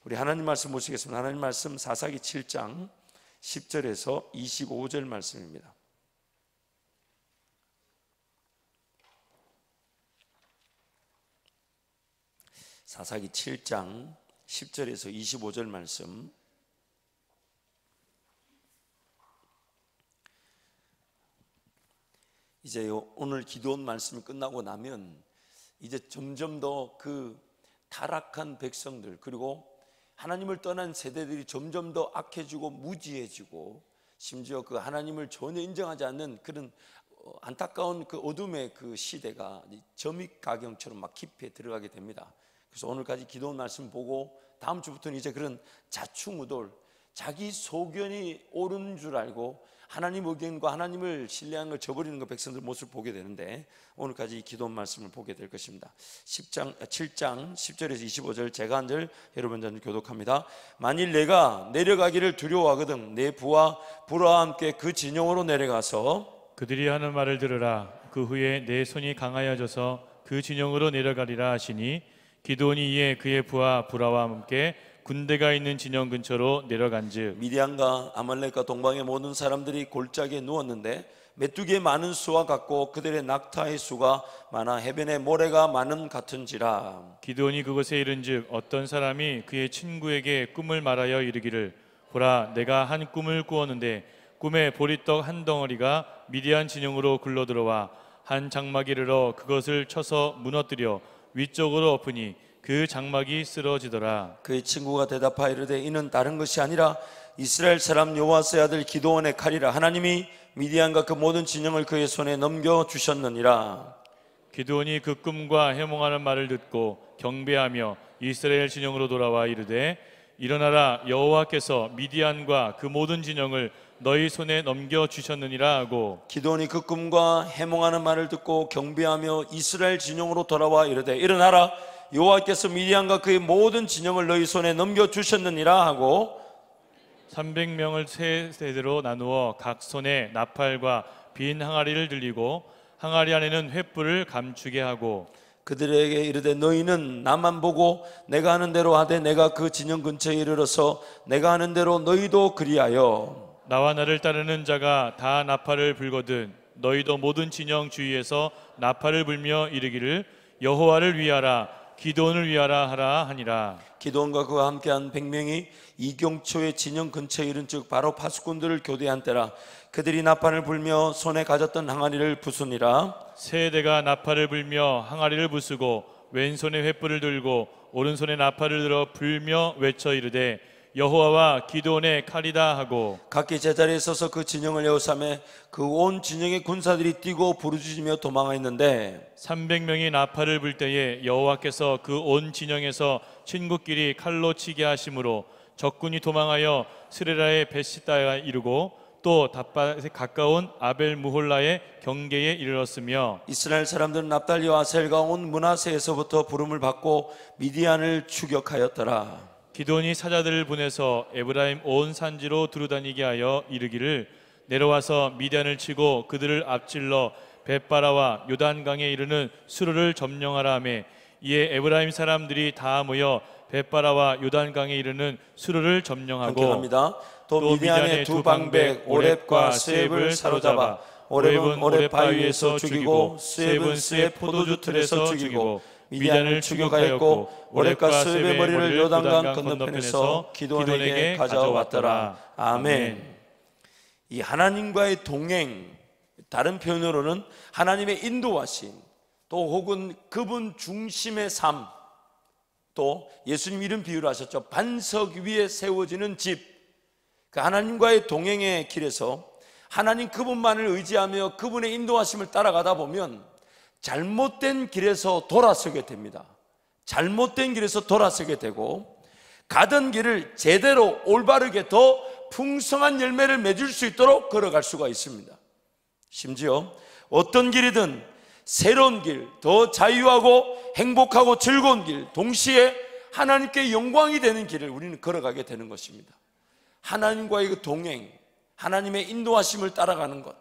우리 하나님 말씀 보시겠습니다. 하나님 말씀 사사기 7장 10절에서 25절 말씀입니다. 사사기 7장 10절에서 25절 말씀. 이제 오늘 기도원 말씀이 끝나고 나면 이제 점점 더 그 타락한 백성들, 그리고 하나님을 떠난 세대들이 점점 더 악해지고 무지해지고, 심지어 그 하나님을 전혀 인정하지 않는 그런 안타까운 그 어둠의 그 시대가 점입가경처럼 막 깊이 들어가게 됩니다. 그래서 오늘까지 기도원 말씀 보고 다음 주부터는 이제 그런 자충우돌, 자기 소견이 옳은 줄 알고 하나님 의견과 하나님을 신뢰하는 걸 저버리는 그 백성들 모습을 보게 되는데, 오늘까지 이 기도원 말씀을 보게 될 것입니다. 7장 10절에서 25절 제가 한 절 여러분들 교독합니다. 만일 내가 내려가기를 두려워하거든 내 부하 불화와 함께 그 진영으로 내려가서 그들이 하는 말을 들으라. 그 후에 내 손이 강하여져서 그 진영으로 내려가리라 하시니, 기드온이 이에 그의 부하 불화와 함께 군대가 있는 진영 근처로 내려간즉 미디안과 아말렉과 동방의 모든 사람들이 골짜기에 누웠는데 메뚜기의 많은 수와 같고 그들의 낙타의 수가 많아 해변의 모래가 많은 같은지라. 기드온이 그곳에 이른즉 어떤 사람이 그의 친구에게 꿈을 말하여 이르기를, 보라, 내가 한 꿈을 꾸었는데 꿈에 보리떡 한 덩어리가 미디안 진영으로 굴러들어와 한 장막에 이르러 그것을 쳐서 무너뜨려 위쪽으로 엎으니 그 장막이 쓰러지더라. 그의 친구가 대답하여 이르되 이는 다른 것이 아니라 이스라엘 사람 여호와스의 아들 기드온의 칼이라. 하나님이 미디안과 그 모든 진영을 그의 손에 넘겨주셨느니라. 기드온이 그 꿈과 해몽하는 말을 듣고 경배하며 이스라엘 진영으로 돌아와 이르되, 일어나라, 여호와께서 미디안과 그 모든 진영을 너희 손에 넘겨주셨느니라 하고, 기드온이 그 꿈과 해몽하는 말을 듣고 경배하며 이스라엘 진영으로 돌아와 이르되, 일어나라, 여호와께서 미디안과 그의 모든 진영을 너희 손에 넘겨주셨느니라 하고, 300명을 세 세대로 나누어 각 손에 나팔과 빈 항아리를 들리고 항아리 안에는 횃불을 감추게 하고, 그들에게 이르되 너희는 나만 보고 내가 하는 대로 하되 내가 그 진영 근처에 이르러서 내가 하는 대로 너희도 그리하여 나와 나를 따르는 자가 다 나팔을 불거든 너희도 모든 진영 주위에서 나팔을 불며 이르기를, 여호와를 위하라, 기드온을 위하라 하라 하니라. 기드온과 그와 함께한 100명이 이경초의 진영 근처에 이른즉 바로 파수꾼들을 교대한 때라. 그들이 나팔을 불며 손에 가졌던 항아리를 부수니라. 세대가 나팔을 불며 항아리를 부수고 왼손에 횃불을 들고 오른손에 나팔을 들어 불며 외쳐 이르되, 여호와와 기드온의 칼이다 하고, 각기 제자리에 서서 그 진영을 에워싸매 그 온 진영의 군사들이 뛰고 부르짖으며 도망하였는데, 300명이 나팔을 불 때에 여호와께서 그 온 진영에서 친구끼리 칼로 치게 하심으로 적군이 도망하여 스레라의 베시다에 이르고 또 답밭에 가까운 아벨 무홀라의 경계에 이르렀으며, 이스라엘 사람들은 납달리와 아셀과 온 므낫세에서부터 부름을 받고 미디안을 추격하였더라. 기드온이 사자들을 보내서 에브라임 온 산지로 두루다니게 하여 이르기를, 내려와서 미디안을 치고 그들을 앞질러 벳바라와 요단강에 이르는 수르를 점령하라 하매, 이에 에브라임 사람들이 다 모여 벳바라와 요단강에 이르는 수르를 점령하고, 함께합니다. 또 미디안의 두 방백 오렙과 스웹을 사로잡아 오렙은 오렙 바위에서 죽이고 스웹은 스웹 포도주 틀에서 죽이고 미디안을 추격하였고 오렙과 스웹의 머리를 요단강 건너편에서 기드온에게 가져왔더라. 아멘. 이 하나님과의 동행, 다른 표현으로는 하나님의 인도하심, 또 혹은 그분 중심의 삶, 또 예수님 이런 비유를 하셨죠. 반석 위에 세워지는 집. 그 하나님과의 동행의 길에서 하나님 그분만을 의지하며 그분의 인도하심을 따라가다 보면 잘못된 길에서 돌아서게 됩니다. 잘못된 길에서 돌아서게 되고, 가던 길을 제대로 올바르게 더 풍성한 열매를 맺을 수 있도록 걸어갈 수가 있습니다. 심지어 어떤 길이든 새로운 길, 더 자유하고 행복하고 즐거운 길, 동시에 하나님께 영광이 되는 길을 우리는 걸어가게 되는 것입니다. 하나님과의 그 동행, 하나님의 인도하심을 따라가는 것,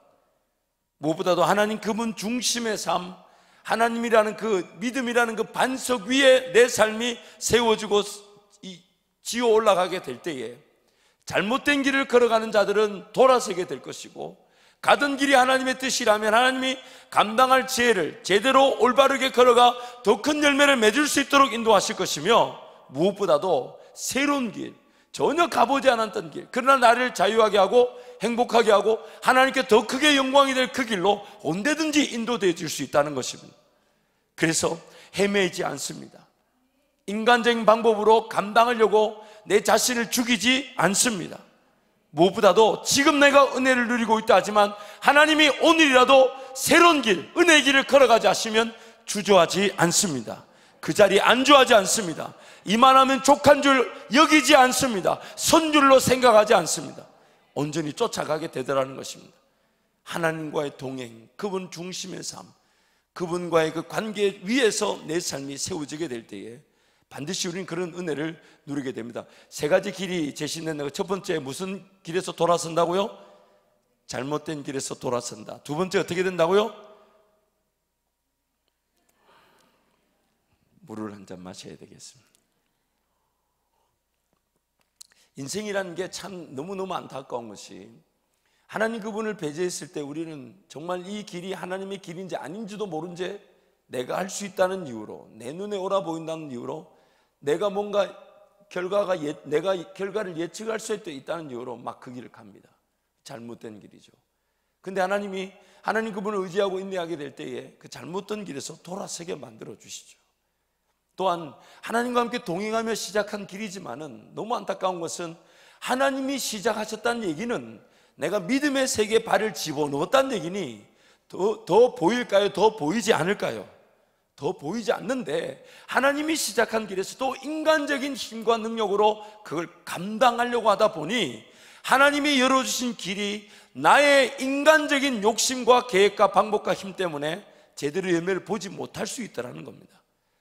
무엇보다도 하나님 그분 중심의 삶, 하나님이라는 그 믿음이라는 그 반석 위에 내 삶이 세워지고 지어 올라가게 될 때에 잘못된 길을 걸어가는 자들은 돌아서게 될 것이고, 가던 길이 하나님의 뜻이라면 하나님이 감당할 지혜를 제대로 올바르게 걸어가 더 큰 열매를 맺을 수 있도록 인도하실 것이며, 무엇보다도 새로운 길, 전혀 가보지 않았던 길, 그러나 나를 자유하게 하고 행복하게 하고 하나님께 더 크게 영광이 될 그 길로 언제든지 인도되어 줄 수 있다는 것입니다. 그래서 헤매지 않습니다. 인간적인 방법으로 감당하려고 내 자신을 죽이지 않습니다. 무엇보다도 지금 내가 은혜를 누리고 있다 하지만 하나님이 오늘이라도 새로운 길, 은혜의 길을 걸어가지 하시면 주저하지 않습니다. 그 자리에 안주하지 않습니다. 이만하면 족한 줄 여기지 않습니다. 선줄로 생각하지 않습니다. 온전히 쫓아가게 되더라는 것입니다. 하나님과의 동행, 그분 중심의 삶, 그분과의 그 관계 위에서 내 삶이 세워지게 될 때에 반드시 우리는 그런 은혜를 누리게 됩니다. 세 가지 길이 제시된 첫 번째, 무슨 길에서 돌아선다고요? 잘못된 길에서 돌아선다. 두 번째, 어떻게 된다고요? 물을 한 잔 마셔야 되겠습니다. 인생이라는 게 참 너무너무 안타까운 것이, 하나님 그분을 배제했을 때 우리는 정말 이 길이 하나님의 길인지 아닌지도 모른 채 내가 할 수 있다는 이유로, 내 눈에 오라 보인다는 이유로, 내가 뭔가 내가 결과를 예측할 수 있다는 이유로 막 그 길을 갑니다. 잘못된 길이죠. 근데 하나님 그분을 의지하고 인내하게 될 때에 그 잘못된 길에서 돌아서게 만들어 주시죠. 또한 하나님과 함께 동행하며 시작한 길이지만은 너무 안타까운 것은, 하나님이 시작하셨다는 얘기는 내가 믿음의 세계에 발을 집어넣었다는 얘기니 더 보일까요? 더 보이지 않을까요? 더 보이지 않는데, 하나님이 시작한 길에서 또 인간적인 힘과 능력으로 그걸 감당하려고 하다 보니 하나님이 열어주신 길이 나의 인간적인 욕심과 계획과 방법과 힘 때문에 제대로 열매를 보지 못할 수 있다는 겁니다.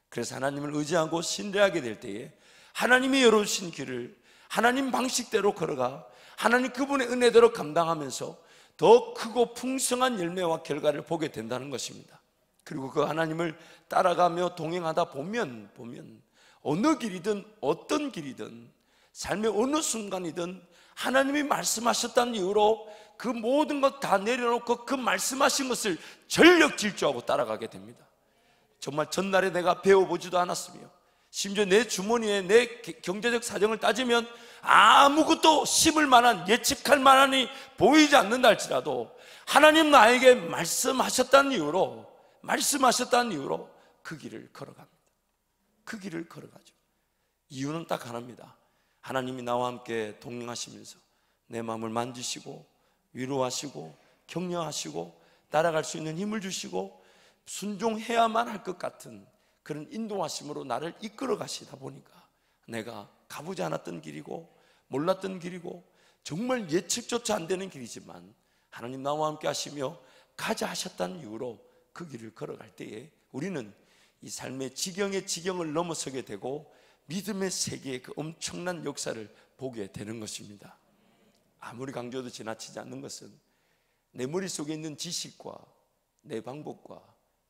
그래서 하나님을 의지하고 신뢰하게 될 때에 하나님이 열어주신 길을 하나님 방식대로 걸어가 하나님 그분의 은혜대로 감당하면서 더 크고 풍성한 열매와 결과를 보게 된다는 것입니다. 그리고 그 하나님을 따라가며 동행하다 보면 어느 길이든 어떤 길이든 삶의 어느 순간이든 하나님이 말씀하셨다는 이유로 그 모든 것 다 내려놓고 그 말씀하신 것을 전력 질주하고 따라가게 됩니다. 정말 전날에 내가 배워보지도 않았으며, 심지어 내 주머니에 내 경제적 사정을 따지면 아무것도 심을 만한, 예측할 만한이 보이지 않는다 할지라도 하나님 나에게 말씀하셨다는 이유로 그 길을 걸어갑니다. 그 길을 걸어가죠. 이유는 딱 하나입니다. 하나님이 나와 함께 동행하시면서 내 마음을 만지시고 위로하시고 격려하시고 따라갈 수 있는 힘을 주시고 순종해야만 할 것 같은 그런 인도하심으로 나를 이끌어 가시다 보니까 내가 가보지 않았던 길이고 몰랐던 길이고 정말 예측조차 안 되는 길이지만 하나님 나와 함께 하시며 가자 하셨다는 이유로 그 길을 걸어갈 때에 우리는 이 삶의 지경의 지경을 넘어서게 되고 믿음의 세계의 그 엄청난 역사를 보게 되는 것입니다. 아무리 강조해도 지나치지 않는 것은 내 머릿속에 있는 지식과 내 방법과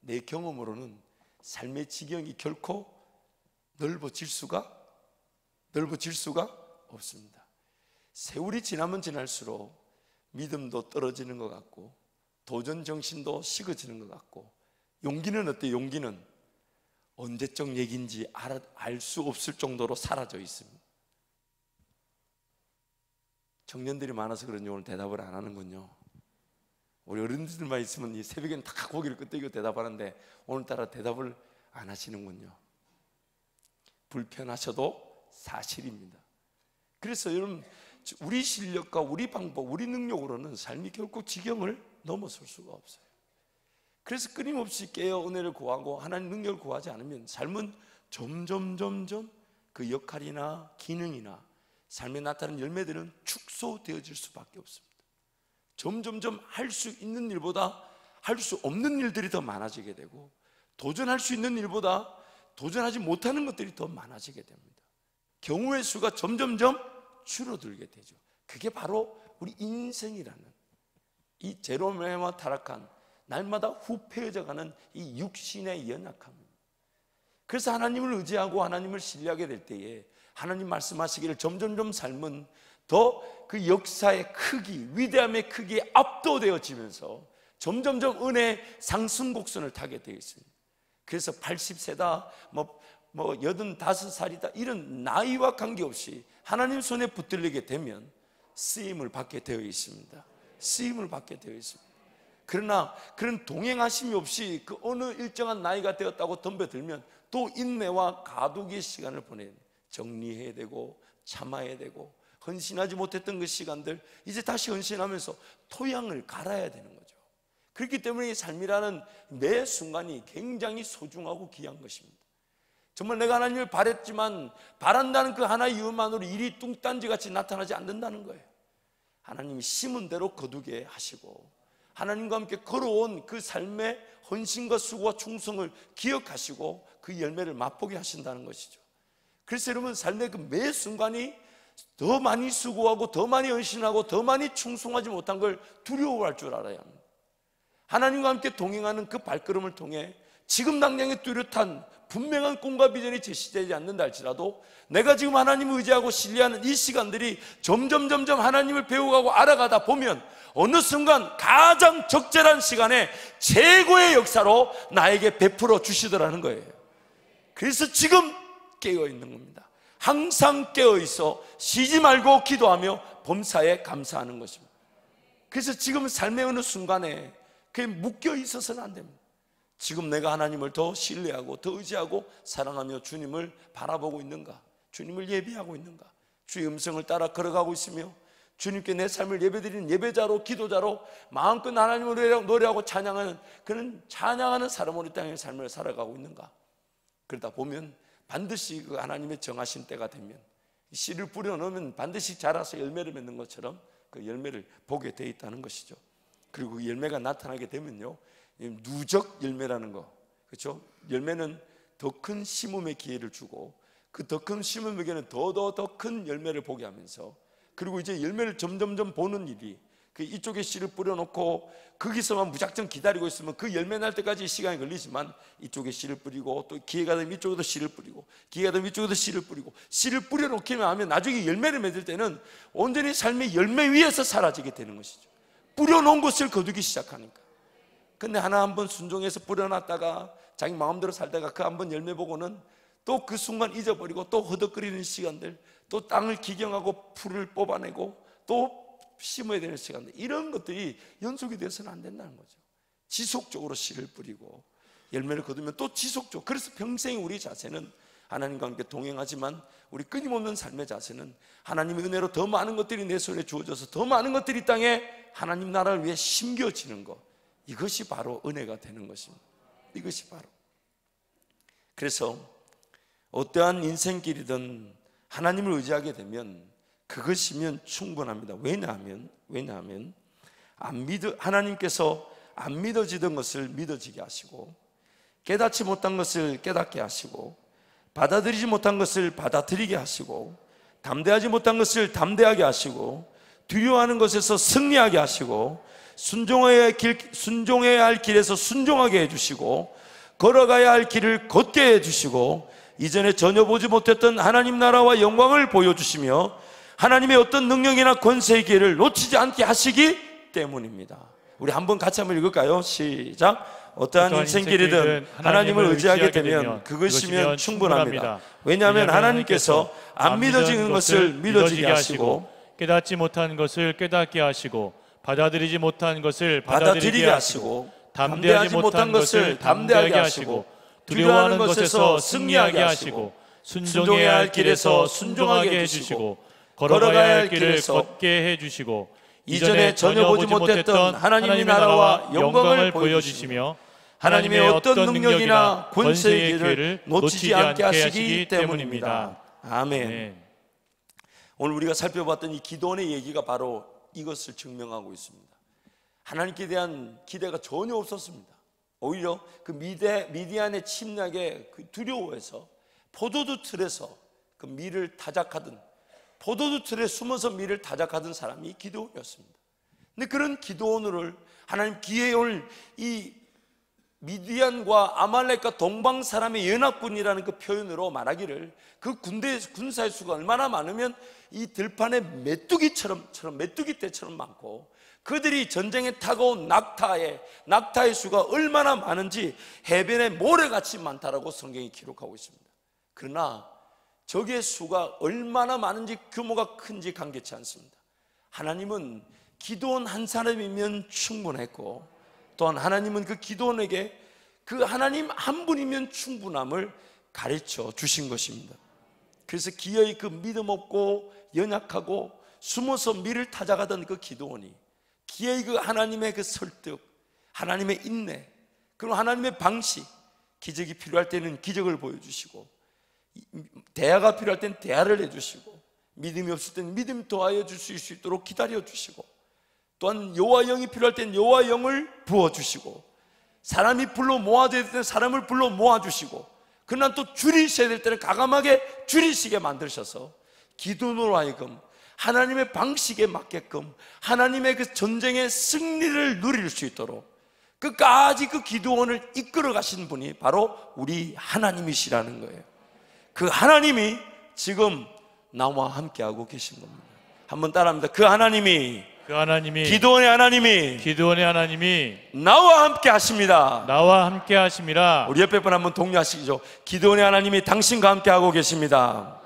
내 경험으로는 삶의 지경이 결코 넓어질 수가 없습니다. 세월이 지나면 지날수록 믿음도 떨어지는 것 같고 도전 정신도 식어지는 것 같고, 용기는 어때요? 용기는 언제적 얘기인지 알 수 없을 정도로 사라져 있습니다. 청년들이 많아서 그런지 오늘 대답을 안 하는군요. 우리 어른들만 있으면 이 새벽에는 다 고개를 끄덕이고 대답하는데 오늘따라 대답을 안 하시는군요. 불편하셔도 사실입니다. 그래서 여러분, 우리 실력과 우리 방법, 우리 능력으로는 삶이 결코 지경을 넘어설 수가 없어요. 그래서 끊임없이 깨어 은혜를 구하고 하나님 능력을 구하지 않으면 삶은 점점 그 역할이나 기능이나 삶에 나타나는 열매들은 축소되어질 수밖에 없습니다. 점점 할 수 있는 일보다 할 수 없는 일들이 더 많아지게 되고, 도전할 수 있는 일보다 도전하지 못하는 것들이 더 많아지게 됩니다. 경우의 수가 점점 줄어들게 되죠. 그게 바로 우리 인생이라는 이 제로메와 타락한 날마다 후패해져가는 이 육신의 연약함입니다. 그래서 하나님을 의지하고 하나님을 신뢰하게 될 때에 하나님 말씀하시기를 점점점 삶은 더 그 역사의 크기, 위대함의 크기에 압도되어지면서 점점점 은혜의 상승곡선을 타게 되어 있습니다. 그래서 80세다, 85살이다 이런 나이와 관계없이 하나님 손에 붙들리게 되면 쓰임을 받게 되어 있습니다. 쓰임을 받게 되어 있습니다. 그러나 그런 동행하심이 없이 그 어느 일정한 나이가 되었다고 덤벼들면 또 인내와 가독의 시간을 보내야 돼요. 정리해야 되고 참아야 되고, 헌신하지 못했던 그 시간들 이제 다시 헌신하면서 토양을 갈아야 되는 거죠. 그렇기 때문에 이 삶이라는 매 순간이 굉장히 소중하고 귀한 것입니다. 정말 내가 하나님을 바랬지만 바란다는 그 하나의 이유만으로 일이 뚱딴지같이 나타나지 않는다는 거예요. 하나님이 심은 대로 거두게 하시고 하나님과 함께 걸어온 그 삶의 헌신과 수고와 충성을 기억하시고 그 열매를 맛보게 하신다는 것이죠. 그래서 여러분, 삶의 그 매 순간이 더 많이 수고하고 더 많이 헌신하고 더 많이 충성하지 못한 걸 두려워할 줄 알아야 합니다. 하나님과 함께 동행하는 그 발걸음을 통해 지금 당장의 뚜렷한 분명한 꿈과 비전이 제시되지 않는다 할지라도 내가 지금 하나님을 의지하고 신뢰하는 이 시간들이 점점 하나님을 배워가고 알아가다 보면 어느 순간 가장 적절한 시간에 최고의 역사로 나에게 베풀어 주시더라는 거예요. 그래서 지금 깨어 있는 겁니다. 항상 깨어 있어 쉬지 말고 기도하며 범사에 감사하는 것입니다. 그래서 지금 삶의 어느 순간에 그게 묶여 있어서는 안 됩니다. 지금 내가 하나님을 더 신뢰하고 더 의지하고 사랑하며 주님을 바라보고 있는가? 주님을 예배하고 있는가? 주의 음성을 따라 걸어가고 있으며 주님께 내 삶을 예배드리는 예배자로, 기도자로 마음껏 하나님을 노래하고 찬양하는 그런 찬양하는 사람으로 이 땅의 삶을 살아가고 있는가? 그러다 보면 반드시 그 하나님의 정하신 때가 되면 씨를 뿌려 넣으면 반드시 자라서 열매를 맺는 것처럼 그 열매를 보게 돼 있다는 것이죠. 그리고 그 열매가 나타나게 되면요, 누적 열매라는 거, 그렇죠? 열매는 더 큰 심음의 기회를 주고 그 더 큰 심음에게는 더 큰 열매를 보게 하면서, 그리고 이제 열매를 점점점 보는 일이, 그 이쪽에 씨를 뿌려놓고 거기서만 무작정 기다리고 있으면 그 열매 날 때까지 시간이 걸리지만 이쪽에 씨를 뿌리고 또 기회가 되면 이쪽에도 씨를 뿌리고 기회가 되면 이쪽에도 씨를 뿌리고 씨를 뿌려놓기만 하면 나중에 열매를 맺을 때는 온전히 삶의 열매 위에서 사라지게 되는 것이죠. 뿌려놓은 것을 거두기 시작하니까. 근데 하나 한번 순종해서 뿌려놨다가 자기 마음대로 살다가 그 한번 열매 보고는 또 그 순간 잊어버리고 또 허덕거리는 시간들, 또 땅을 기경하고 풀을 뽑아내고 또 심어야 되는 시간들, 이런 것들이 연속이 되어서는 안 된다는 거죠. 지속적으로 씨를 뿌리고 열매를 거두면 또 지속적으로, 그래서 평생 우리 자세는 하나님과 함께 동행하지만 우리 끊임없는 삶의 자세는 하나님의 은혜로 더 많은 것들이 내 손에 주어져서 더 많은 것들이 땅에 하나님 나라를 위해 심겨지는 것, 이것이 바로 은혜가 되는 것입니다. 이것이 바로. 그래서 어떠한 인생길이든 하나님을 의지하게 되면 그것이면 충분합니다. 왜냐하면 하나님께서 안 믿어지던 것을 믿어지게 하시고, 깨닫지 못한 것을 깨닫게 하시고, 받아들이지 못한 것을 받아들이게 하시고, 담대하지 못한 것을 담대하게 하시고, 두려워하는 것에서 승리하게 하시고, 순종해야 할 길에서 순종하게 해주시고, 걸어가야 할 길을 걷게 해주시고, 이전에 전혀 보지 못했던 하나님 나라와 영광을 보여주시며 하나님의 어떤 능력이나 권세의 기회를 놓치지 않게 하시기 때문입니다. 우리 한번 같이 한번 읽을까요? 시작. 어떠한 인생길이든 하나님을 의지하게 되면 그것이면 충분합니다. 왜냐하면 하나님께서 안 믿어지는 것을 믿어지게 하시고, 깨닫지 못한 것을 깨닫게 하시고, 받아들이지 못한 것을 받아들이게 하시고, 담대하지 못한 것을 담대하게 하시고, 두려워하는 것에서 승리하게 하시고, 순종해야 할 길에서 순종하게 해주시고, 걸어가야 할 길을 걷게 해주시고, 이전에 전혀 보지 못했던 하나님의 나라와 영광을 보여주시며 하나님의 어떤 능력이나 권세의 기회를 놓치지 않게 하시기 때문입니다. 아멘. 오늘 우리가 살펴봤던 이 기도원의 얘기가 바로 이것을 증명하고 있습니다. 하나님께 대한 기대가 전혀 없었습니다. 오히려 그 미디안의 침략에 두려워해서 포도주 틀에서 그 밀을 타작하던, 포도주 틀에 숨어서 밀을 타작하던 사람이 기드온이었습니다. 근데 그런 기드온을 하나님 기회에 올 이 미디안과 아말렉과 동방 사람의 연합군이라는 그 표현으로 말하기를, 그 군사의 수가 얼마나 많으면 이 들판에 메뚜기 떼처럼 많고, 그들이 전쟁에 타고 온 낙타의 수가 얼마나 많은지 해변에 모래같이 많다라고 성경이 기록하고 있습니다. 그러나 적의 수가 얼마나 많은지, 규모가 큰지 관계치 않습니다. 하나님은 기드온 한 사람이면 충분했고, 또한 하나님은 그 기드온에게 그 하나님 한 분이면 충분함을 가르쳐 주신 것입니다. 그래서 기어이 그 믿음 없고 연약하고 숨어서 미를 타작하던 그 기드온이 기어이 그 하나님의 그 설득, 하나님의 인내, 그리고 하나님의 방식, 기적이 필요할 때는 기적을 보여주시고, 대화가 필요할 때는 대화를 해주시고, 믿음이 없을 때는 믿음 도와여 주실 수 있도록 기다려 주시고, 또한 여호와 영이 필요할 때는 여호와 영을 부어주시고, 사람이 불러 모아져야 될 때는 사람을 불러 모아주시고, 그러나 또 줄이셔야 될 때는 과감하게 줄이시게 만드셔서 기도로 하여금 하나님의 방식에 맞게끔 하나님의 그 전쟁의 승리를 누릴 수 있도록 끝까지 그 기도원을 이끌어 가신 분이 바로 우리 하나님이시라는 거예요. 그 하나님이 지금 나와 함께하고 계신 겁니다. 한번 따라합니다. 그 하나님이 기드온의 하나님이 나와 함께 하십니다. 나와 함께 하심이라. 우리 옆에 분 한번 동료하시죠. 기드온의 하나님이 당신과 함께 하고 계십니다.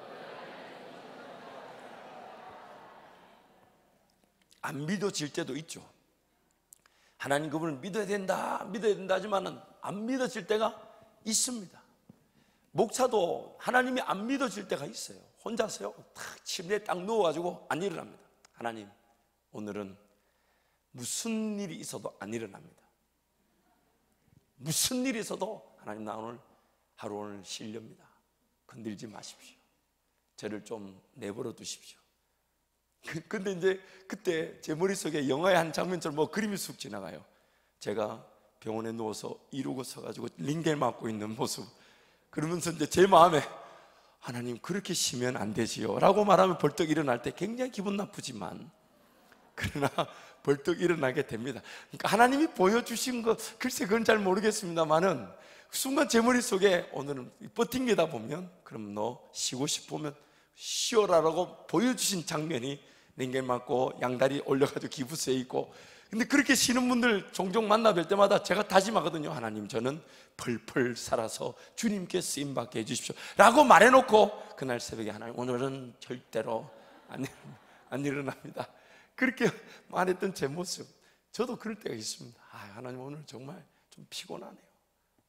안 믿어질 때도 있죠. 하나님 그분을 믿어야 된다 하지만은 안 믿어질 때가 있습니다. 목사도 하나님이 안 믿어질 때가 있어요. 혼자서요 탁 침대에 딱 누워가지고 안 일어납니다. 하나님, 오늘은 무슨 일이 있어도 안 일어납니다. 무슨 일이 있어도 하나님, 나 오늘 하루 오늘 실렵니다. 건들지 마십시오. 저를 좀 내버려 두십시오. 근데 이제 그때 제 머릿속에 영화의 한 장면처럼 뭐 그림이 쑥 지나가요. 제가 병원에 누워서 이러고 서가지고 링겔 맞고 있는 모습, 그러면서 이제 제 마음에 하나님 그렇게 쉬면 안 되지요 라고 말하면 벌떡 일어날 때 굉장히 기분 나쁘지만, 그러나 벌떡 일어나게 됩니다. 그러니까 하나님이 보여주신 거 글쎄 그건 잘 모르겠습니다만은 순간 제 머릿속에 오늘은 버팅기다 보면 그럼 너 쉬고 싶으면 쉬어라라고 보여주신 장면이 링겔 맞고 양다리 올려가지고 기부스에 있고, 근데 그렇게 쉬는 분들 종종 만나 뵐 때마다 제가 다짐하거든요. 하나님, 저는 펄펄 살아서 주님께 쓰임받게 해주십시오 라고 말해놓고 그날 새벽에 하나님 오늘은 절대로 안 일어납니다. 그렇게 말했던 제 모습, 저도 그럴 때가 있습니다. 하나님 오늘 정말 좀 피곤하네요.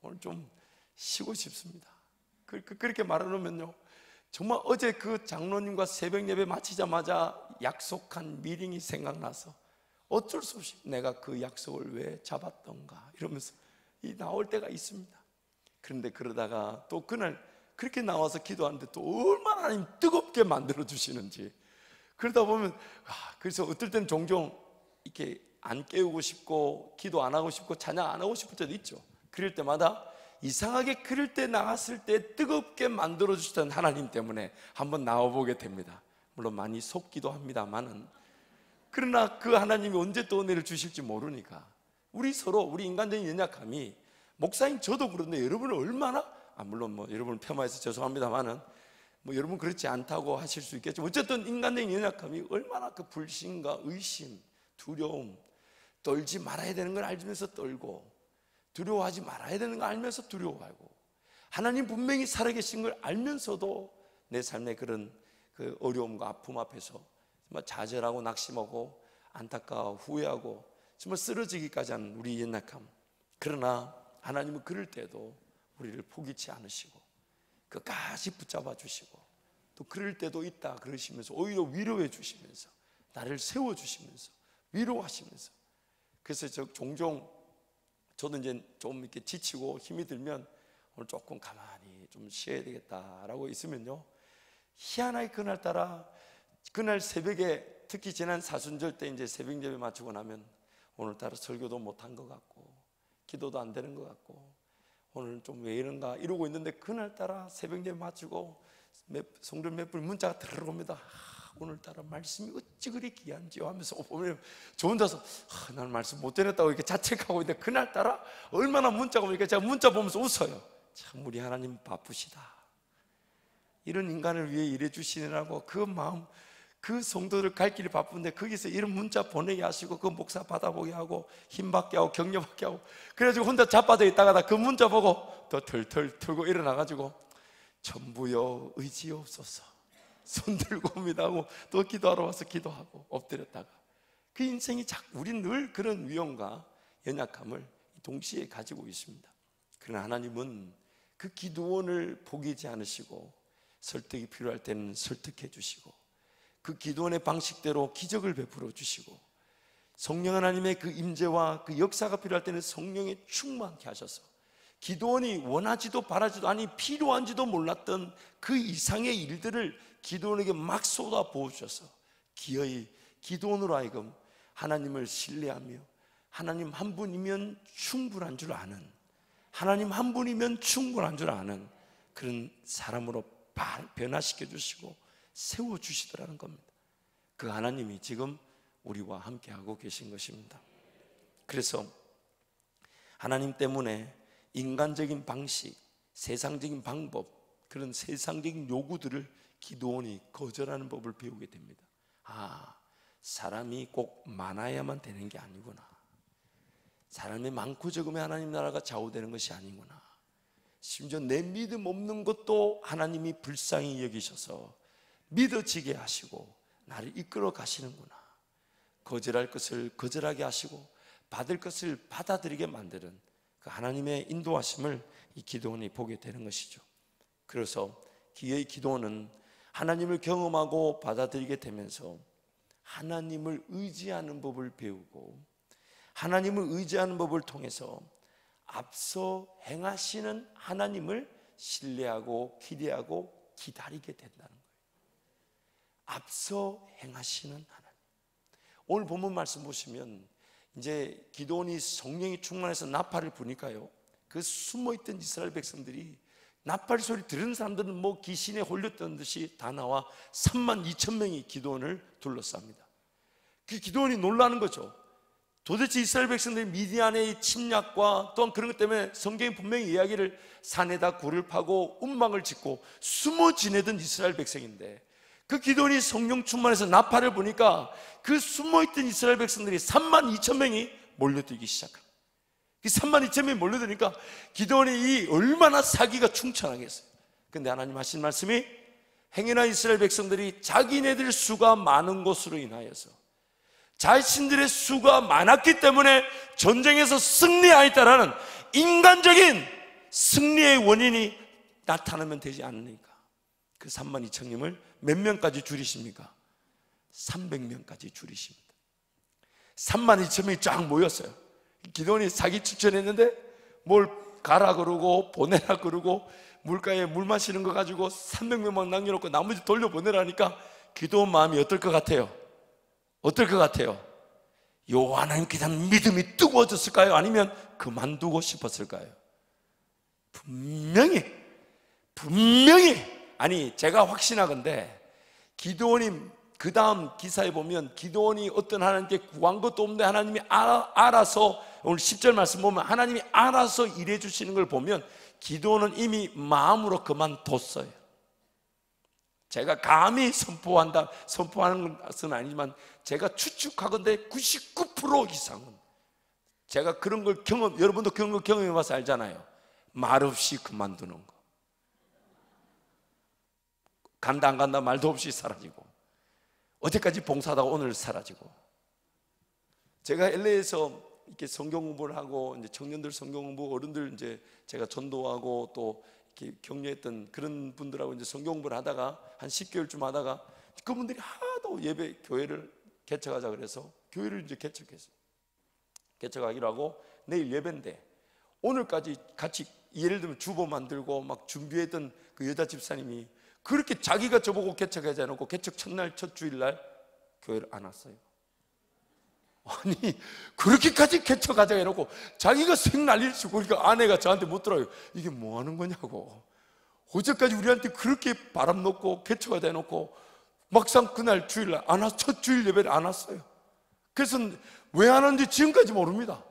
오늘 좀 쉬고 싶습니다. 그렇게 말해놓으면요, 정말 어제 그 장로님과 새벽 예배 마치자마자 약속한 미팅이 생각나서 어쩔 수 없이 내가 그 약속을 왜 잡았던가 이러면서 나올 때가 있습니다. 그런데 그러다가 또 그날 그렇게 나와서 기도하는데 또 얼마나 하나님 뜨겁게 만들어 주시는지, 그러다 보면 그래서 어떨 때는 종종 이렇게 안 깨우고 싶고 기도 안 하고 싶고 찬양 안 하고 싶을 때도 있죠. 그럴 때마다 이상하게 그럴 때 나갔을 때 뜨겁게 만들어 주시던 하나님 때문에 한번 나와보게 됩니다. 물론 많이 속기도 합니다만은, 그러나 그 하나님이 언제 또 은혜를 주실지 모르니까 우리 인간적인 연약함이, 목사님 저도 그런데 여러분은 얼마나, 물론 뭐 여러분을 폄하해서 죄송합니다만은 뭐 여러분 그렇지 않다고 하실 수 있겠지만, 어쨌든 인간적인 연약함이 얼마나 그 불신과 의심, 두려움, 떨지 말아야 되는 걸 알면서 떨고 두려워하지 말아야 되는 걸 알면서 두려워하고, 하나님 분명히 살아계신 걸 알면서도 내 삶의 그런 그 어려움과 아픔 앞에서 정말 좌절하고 낙심하고 안타까워 후회하고 정말 쓰러지기까지 하는 우리 연약함. 그러나 하나님은 그럴 때도 우리를 포기치 않으시고 끝까지 붙잡아 주시고, 또 그럴 때도 있다 그러시면서 오히려 위로해 주시면서 나를 세워 주시면서 위로하시면서. 그래서 종종 저도 이제 좀 이렇게 지치고 힘이 들면 오늘 조금 가만히 좀 쉬어야 되겠다라고 있으면요, 희한하게 그날 새벽에, 특히 지난 사순절 때 이제 새벽 예배 마치고 나면 오늘따라 설교도 못한 것 같고 기도도 안 되는 것 같고 오늘 좀 왜 이런가 이러고 있는데, 그날따라 새벽 예배 마치고 성전 몇 분 문자가 들어옵니다. 오늘따라 말씀이 어찌 그리 귀한지요 하면서 보면 저 혼자서 나는 말씀 못 전했다고 이렇게 자책하고 있는데 그날따라 얼마나 문자가 오니까 제가 문자 보면서 웃어요. 참 우리 하나님 바쁘시다. 이런 인간을 위해 일해 주시느라고 그 마음, 그 성도들 갈 길이 바쁜데 거기서 이런 문자 보내게 하시고 그 목사 받아보게 하고 힘받게 하고 격려받게 하고 그래가지고 혼자 자빠져 있다가 그 문자 보고 또 털털 털고 일어나가지고 전부여 의지옵소서 손 들고 옵니다 하고 또 기도하러 와서 기도하고 엎드렸다가 그 인생이 자꾸 우리는 늘 그런 위험과 연약함을 동시에 가지고 있습니다. 그러나 하나님은 그 기도원을 포기하지 않으시고 설득이 필요할 때는 설득해 주시고 그 기도원의 방식대로 기적을 베풀어 주시고 성령 하나님의 그 임재와 그 역사가 필요할 때는 성령에 충만케 하셔서 기도원이 원하지도 바라지도 아니 필요한지도 몰랐던 그 이상의 일들을 기도원에게 막 쏟아 부어주셔서 기어이 기도원으로 하여금 하나님을 신뢰하며 하나님 한 분이면 충분한 줄 아는, 하나님 한 분이면 충분한 줄 아는 그런 사람으로 변화시켜 주시고 세워주시더라는 겁니다. 그 하나님이 지금 우리와 함께하고 계신 것입니다. 그래서 하나님 때문에 인간적인 방식, 세상적인 방법, 그런 세상적인 요구들을 기도원이 거절하는 법을 배우게 됩니다. 사람이 꼭 많아야만 되는 게 아니구나. 사람이 많고 적으면 하나님 나라가 좌우되는 것이 아니구나. 심지어 내 믿음 없는 것도 하나님이 불쌍히 여기셔서 믿어지게 하시고 나를 이끌어 가시는구나. 거절할 것을 거절하게 하시고 받을 것을 받아들이게 만드는 그 하나님의 인도하심을 이 기도원이 보게 되는 것이죠. 그래서 기의 기도원은 하나님을 경험하고 받아들이게 되면서 하나님을 의지하는 법을 배우고 하나님을 의지하는 법을 통해서 앞서 행하시는 하나님을 신뢰하고 기대하고 기다리게 된다는 거예요. 앞서 행하시는 하나님. 오늘 본문 말씀 보시면 이제 기도원이 성령이 충만해서 나팔을 부니까요, 그 숨어있던 이스라엘 백성들이 나팔 소리 들은 사람들은 뭐 귀신에 홀렸던 듯이 다 나와 32,000명이 기도원을 둘러쌉니다. 그 기도원이 놀라는 거죠. 도대체 이스라엘 백성들이 미디안의 침략과 또한 그런 것 때문에 성경이 분명히 이야기를 산에다 굴을 파고 운망을 짓고 숨어 지내던 이스라엘 백성인데 그 기도원이 성령 충만해서 나팔을 보니까 그 숨어있던 이스라엘 백성들이 32,000명이 몰려들기 시작합니다. 그 32,000명이 몰려드니까 기도원이 이 얼마나 사기가 충천하겠어요. 근데 하나님 하신 말씀이 행여나 이스라엘 백성들이 자기네들 수가 많은 것으로 인하여서 자신들의 수가 많았기 때문에 전쟁에서 승리하였다라는 인간적인 승리의 원인이 나타나면 되지 않으니까 그 32,000명을 몇 명까지 줄이십니까? 300명까지 줄이십니다. 32,000명이 쫙 모였어요. 기도원이 사기 추천했는데 뭘 가라 그러고 보내라 그러고 물가에 물 마시는 거 가지고 300명만 남겨놓고 나머지 돌려보내라니까 기도원 마음이 어떨 것 같아요? 어떨 것 같아요? 여호와 하나님께 대한 믿음이 뜨거워졌을까요? 아니면 그만두고 싶었을까요? 분명히 아니 제가 확신하건대 기도원이 그 다음 기사에 보면 기도원이 어떤 하나님께 구한 것도 없는데 하나님이 알아서 오늘 10절 말씀 보면 하나님이 알아서 일해 주시는 걸 보면 기도원은 이미 마음으로 그만뒀어요. 제가 감히 선포하는 것은 아니지만 제가 추측하건대 99% 이상은 제가 그런 걸 여러분도 그런 걸 경험해 봐서 알잖아요. 말없이 그만두는 거. 간다 안 간다 말도 없이 사라지고 어제까지 봉사하다가 오늘 사라지고. 제가 LA에서 이렇게 성경 공부를 하고 이제 청년들 성경 공부, 어른들 이제 제가 전도하고 또 이렇게 격려했던 그런 분들하고 이제 성경 공부를 하다가 한 10개월쯤 하다가 그분들이 하도 예배 교회를 개척하자 그래서 교회를 이제 개척하기로 하고 내일 예배인데 오늘까지 같이 예를 들면 주보 만들고 막 준비했던 그 여자 집사님이 그렇게 자기가 저보고 개척하지 않고 개척 첫날 첫 주일날 교회를 안 왔어요. 아니 그렇게까지 개척하자 해놓고 자기가 생 난리를 치고 그러니까 아내가 저한테 묻더라고요. 이게 뭐 하는 거냐고. 어제까지 우리한테 그렇게 바람 놓고 개척하자 해놓고 막상 그날 주일날 안 왔, 첫 주일 예배를 안 왔어요. 그래서 왜 안 왔는지 지금까지 모릅니다.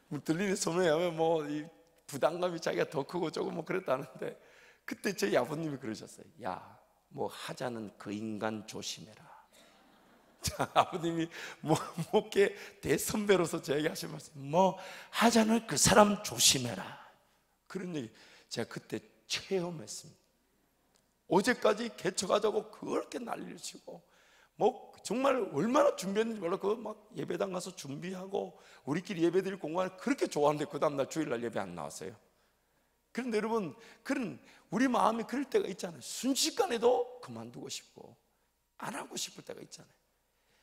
뭐 들리는 소문에 하면 뭐 이 부담감이 자기가 더 크고 조금 뭐 그랬다는데, 그때 저희 아버님이 그러셨어요. 야, 뭐 하자는 그 인간 조심해라. 자, 아버님이 목회 대선배로서 저에게 하신 말씀, 뭐 하자는 그 사람 조심해라, 그런 얘기 제가 그때 체험했습니다. 어제까지 개척하자고 그렇게 난리를 치고 뭐 정말 얼마나 준비했는지 몰라. 그거 막 예배당 가서 준비하고 우리끼리 예배드릴 공간을 그렇게 좋아하는데 그 다음날 주일날 예배 안 나왔어요. 그런데 여러분, 그런 우리 마음이 그럴 때가 있잖아요. 순식간에도 그만두고 싶고 안 하고 싶을 때가 있잖아요.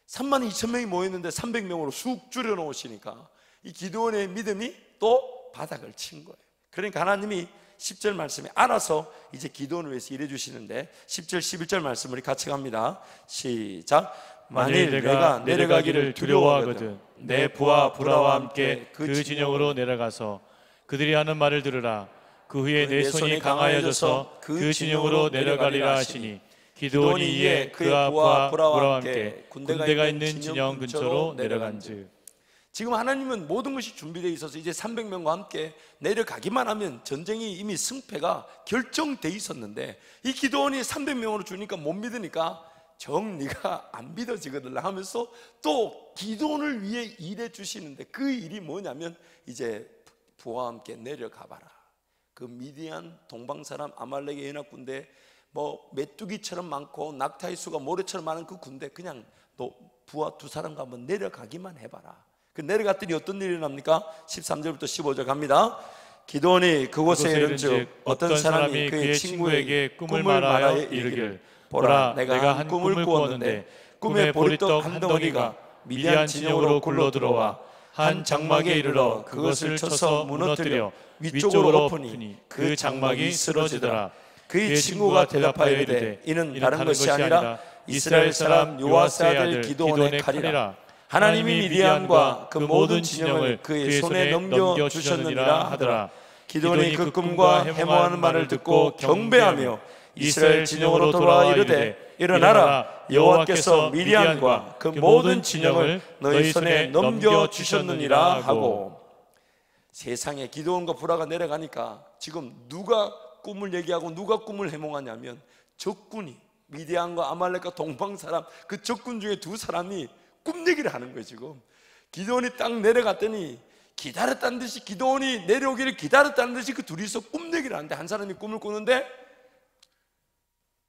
32,000명이 모였는데 300명으로 쑥 줄여놓으시니까 이 기도원의 믿음이 또 바닥을 친 거예요. 그러니까 하나님이 10절 말씀에 알아서 이제 기도원을 위해서 일해 주시는데, 10절 11절 말씀 우리 같이 갑니다. 시작. 만일 내가 내려가기를 두려워하거든 내 부하 브라와 함께 그 진영으로 내려가서 그들이 하는 말을 들으라. 그 후에 내 손이 강하여져서 그 진영으로 내려가리라 하시니, 기드온이 이에 그와 부하 브라와 함께 군대가 있는 진영 근처로 내려간즉. 지금 하나님은 모든 것이 준비되어 있어서 이제 300명과 함께 내려가기만 하면 전쟁이 이미 승패가 결정돼 있었는데, 이 기드온이 300명으로 주니까 못 믿으니까 정 네가 안 믿어지거든 하면서 또 기드온을 위해 일해 주시는데, 그 일이 뭐냐면 이제 부하와 함께 내려가봐라. 그 미디안 동방 사람 아말렉의 연합 군대, 뭐 메뚜기처럼 많고 낙타의 수가 모래처럼 많은 그 군대, 그냥 너 부하 두 사람과 한번 내려가기만 해봐라. 그 내려갔더니 어떤 일이 일어납니까? 13절부터 15절 갑니다. 기드온이 그곳에 이른즉 어떤 사람이 그의 친구에게 꿈을 말하여 이르기를, 보라, 내가 한 꿈을 꾸었는데 꿈에 보리떡 한 덩어리가 미디안 진영으로 굴러들어와 한 장막에 이르러 그것을 쳐서 무너뜨려 위쪽으로 엎으니 그 장막이 쓰러지더라. 그의 친구가 대답하여 이르되, 이는 다른 것이 아니라 이스라엘 사람 요아스의 아들 기드온의 칼이라. 하나님이 미디안과 그 모든 진영을 그의 손에 넘겨주셨느니라 하더라. 기드온이 그 꿈과 해몽하는 말을 듣고 경배하며 이스라엘 진영으로 돌아와 이르되, 일어나라, 여호와께서 미디안과 그 모든 진영을 너희 손에 넘겨주셨느니라 하고. 세상에 기드온과 브라가 내려가니까 지금 누가 꿈을 얘기하고 누가 꿈을 해몽하냐면, 적군이 미디안과 아말렉과 동방 사람, 그 적군 중에 두 사람이 꿈 얘기를 하는 거예요. 지금 기드온이 딱 내려갔더니 기다렸다는 듯이, 기드온이 내려오기를 기다렸다는 듯이 그 둘이서 꿈 얘기를 하는데, 한 사람이 꿈을 꾸는데